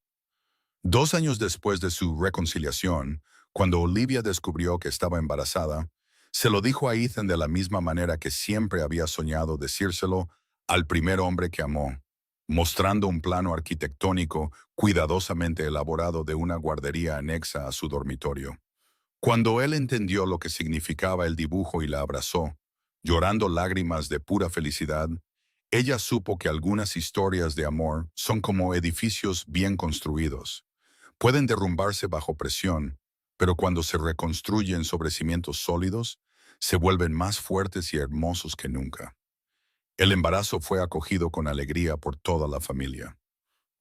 2 años después de su reconciliación, cuando Olivia descubrió que estaba embarazada, se lo dijo a Ethan de la misma manera que siempre había soñado decírselo al primer hombre que amó, mostrando un plano arquitectónico cuidadosamente elaborado de una guardería anexa a su dormitorio. Cuando él entendió lo que significaba el dibujo y la abrazó, llorando lágrimas de pura felicidad, ella supo que algunas historias de amor son como edificios bien construidos. Pueden derrumbarse bajo presión, pero cuando se reconstruyen sobre cimientos sólidos, se vuelven más fuertes y hermosos que nunca. El embarazo fue acogido con alegría por toda la familia.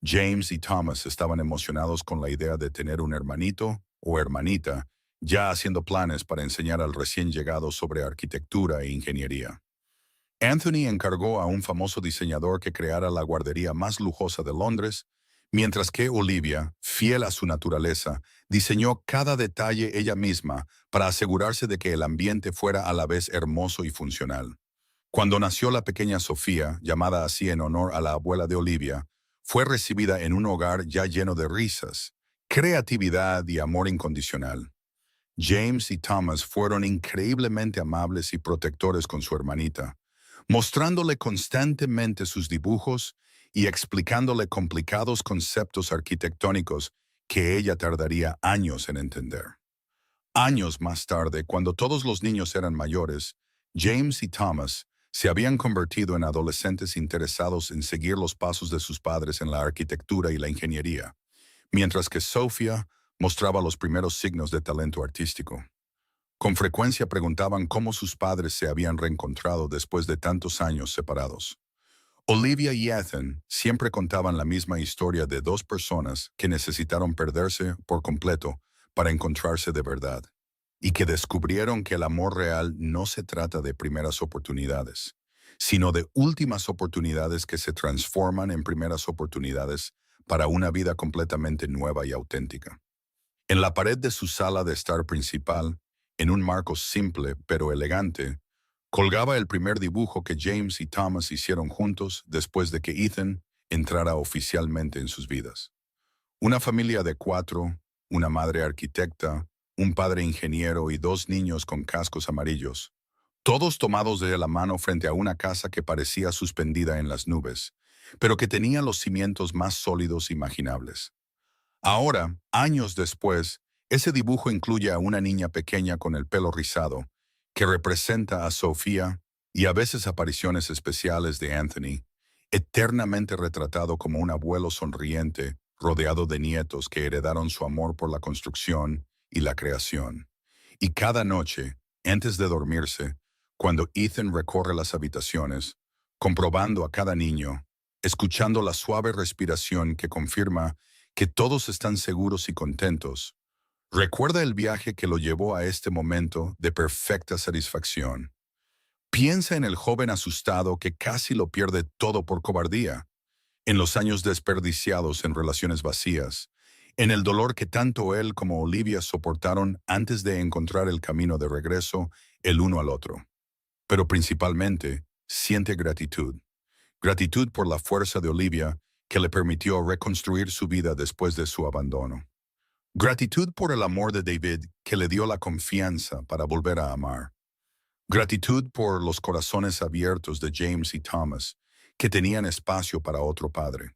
James y Thomas estaban emocionados con la idea de tener un hermanito o hermanita, ya haciendo planes para enseñar al recién llegado sobre arquitectura e ingeniería. Anthony encargó a un famoso diseñador que creara la guardería más lujosa de Londres, mientras que Olivia, fiel a su naturaleza, diseñó cada detalle ella misma para asegurarse de que el ambiente fuera a la vez hermoso y funcional. Cuando nació la pequeña Sofía, llamada así en honor a la abuela de Olivia, fue recibida en un hogar ya lleno de risas, creatividad y amor incondicional. James y Thomas fueron increíblemente amables y protectores con su hermanita, mostrándole constantemente sus dibujos y explicándole complicados conceptos arquitectónicos que ella tardaría años en entender. Años más tarde, cuando todos los niños eran mayores, James y Thomas se habían convertido en adolescentes interesados en seguir los pasos de sus padres en la arquitectura y la ingeniería, mientras que Sophia mostraba los primeros signos de talento artístico. Con frecuencia preguntaban cómo sus padres se habían reencontrado después de tantos años separados. Olivia y Ethan siempre contaban la misma historia de dos personas que necesitaron perderse por completo para encontrarse de verdad, y que descubrieron que el amor real no se trata de primeras oportunidades, sino de últimas oportunidades que se transforman en primeras oportunidades para una vida completamente nueva y auténtica. En la pared de su sala de estar principal, en un marco simple pero elegante, colgaba el primer dibujo que James y Thomas hicieron juntos después de que Ethan entrara oficialmente en sus vidas. Una familia de 4, una madre arquitecta, un padre ingeniero y 2 niños con cascos amarillos, todos tomados de la mano frente a una casa que parecía suspendida en las nubes, pero que tenía los cimientos más sólidos imaginables. Ahora, años después, ese dibujo incluye a una niña pequeña con el pelo rizado, que representa a Sofía, y a veces apariciones especiales de Anthony, eternamente retratado como un abuelo sonriente, rodeado de nietos que heredaron su amor por la construcción y la creación. Y cada noche, antes de dormirse, cuando Ethan recorre las habitaciones, comprobando a cada niño, escuchando la suave respiración que confirma que todos están seguros y contentos, recuerda el viaje que lo llevó a este momento de perfecta satisfacción. Piensa en el joven asustado que casi lo pierde todo por cobardía, en los años desperdiciados en relaciones vacías, en el dolor que tanto él como Olivia soportaron antes de encontrar el camino de regreso el uno al otro. pero principalmente siente gratitud. Gratitud por la fuerza de Olivia que le permitió reconstruir su vida después de su abandono. Gratitud por el amor de David que le dio la confianza para volver a amar. Gratitud por los corazones abiertos de James y Thomas que tenían espacio para otro padre.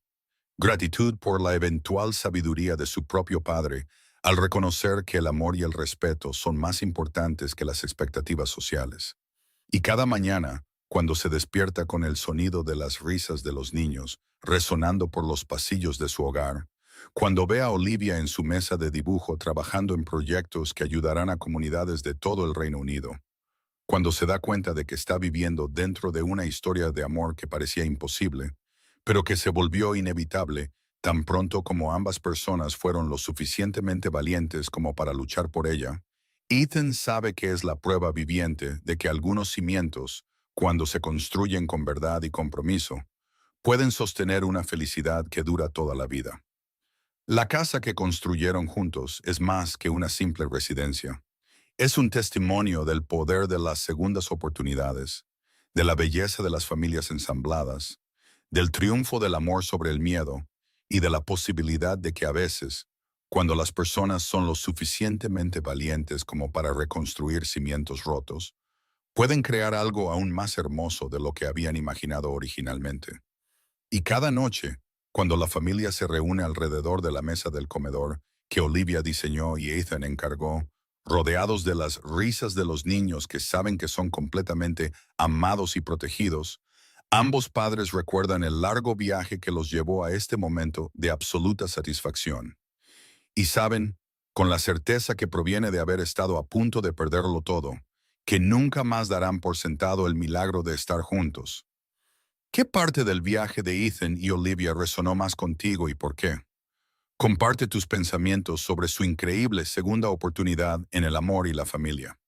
Gratitud por la eventual sabiduría de su propio padre al reconocer que el amor y el respeto son más importantes que las expectativas sociales. Y cada mañana, cuando se despierta con el sonido de las risas de los niños resonando por los pasillos de su hogar, cuando ve a Olivia en su mesa de dibujo trabajando en proyectos que ayudarán a comunidades de todo el Reino Unido, cuando se da cuenta de que está viviendo dentro de una historia de amor que parecía imposible, pero que se volvió inevitable tan pronto como ambas personas fueron lo suficientemente valientes como para luchar por ella, Ethan sabe que es la prueba viviente de que algunos cimientos, cuando se construyen con verdad y compromiso, pueden sostener una felicidad que dura toda la vida. La casa que construyeron juntos es más que una simple residencia. Es un testimonio del poder de las segundas oportunidades, de la belleza de las familias ensambladas, del triunfo del amor sobre el miedo y de la posibilidad de que a veces, cuando las personas son lo suficientemente valientes como para reconstruir cimientos rotos, pueden crear algo aún más hermoso de lo que habían imaginado originalmente. Y cada noche, cuando la familia se reúne alrededor de la mesa del comedor que Olivia diseñó y Ethan encargó, rodeados de las risas de los niños que saben que son completamente amados y protegidos, ambos padres recuerdan el largo viaje que los llevó a este momento de absoluta satisfacción. Y saben, con la certeza que proviene de haber estado a punto de perderlo todo, que nunca más darán por sentado el milagro de estar juntos. ¿Qué parte del viaje de Ethan y Olivia resonó más contigo y por qué? Comparte tus pensamientos sobre su increíble segunda oportunidad en el amor y la familia.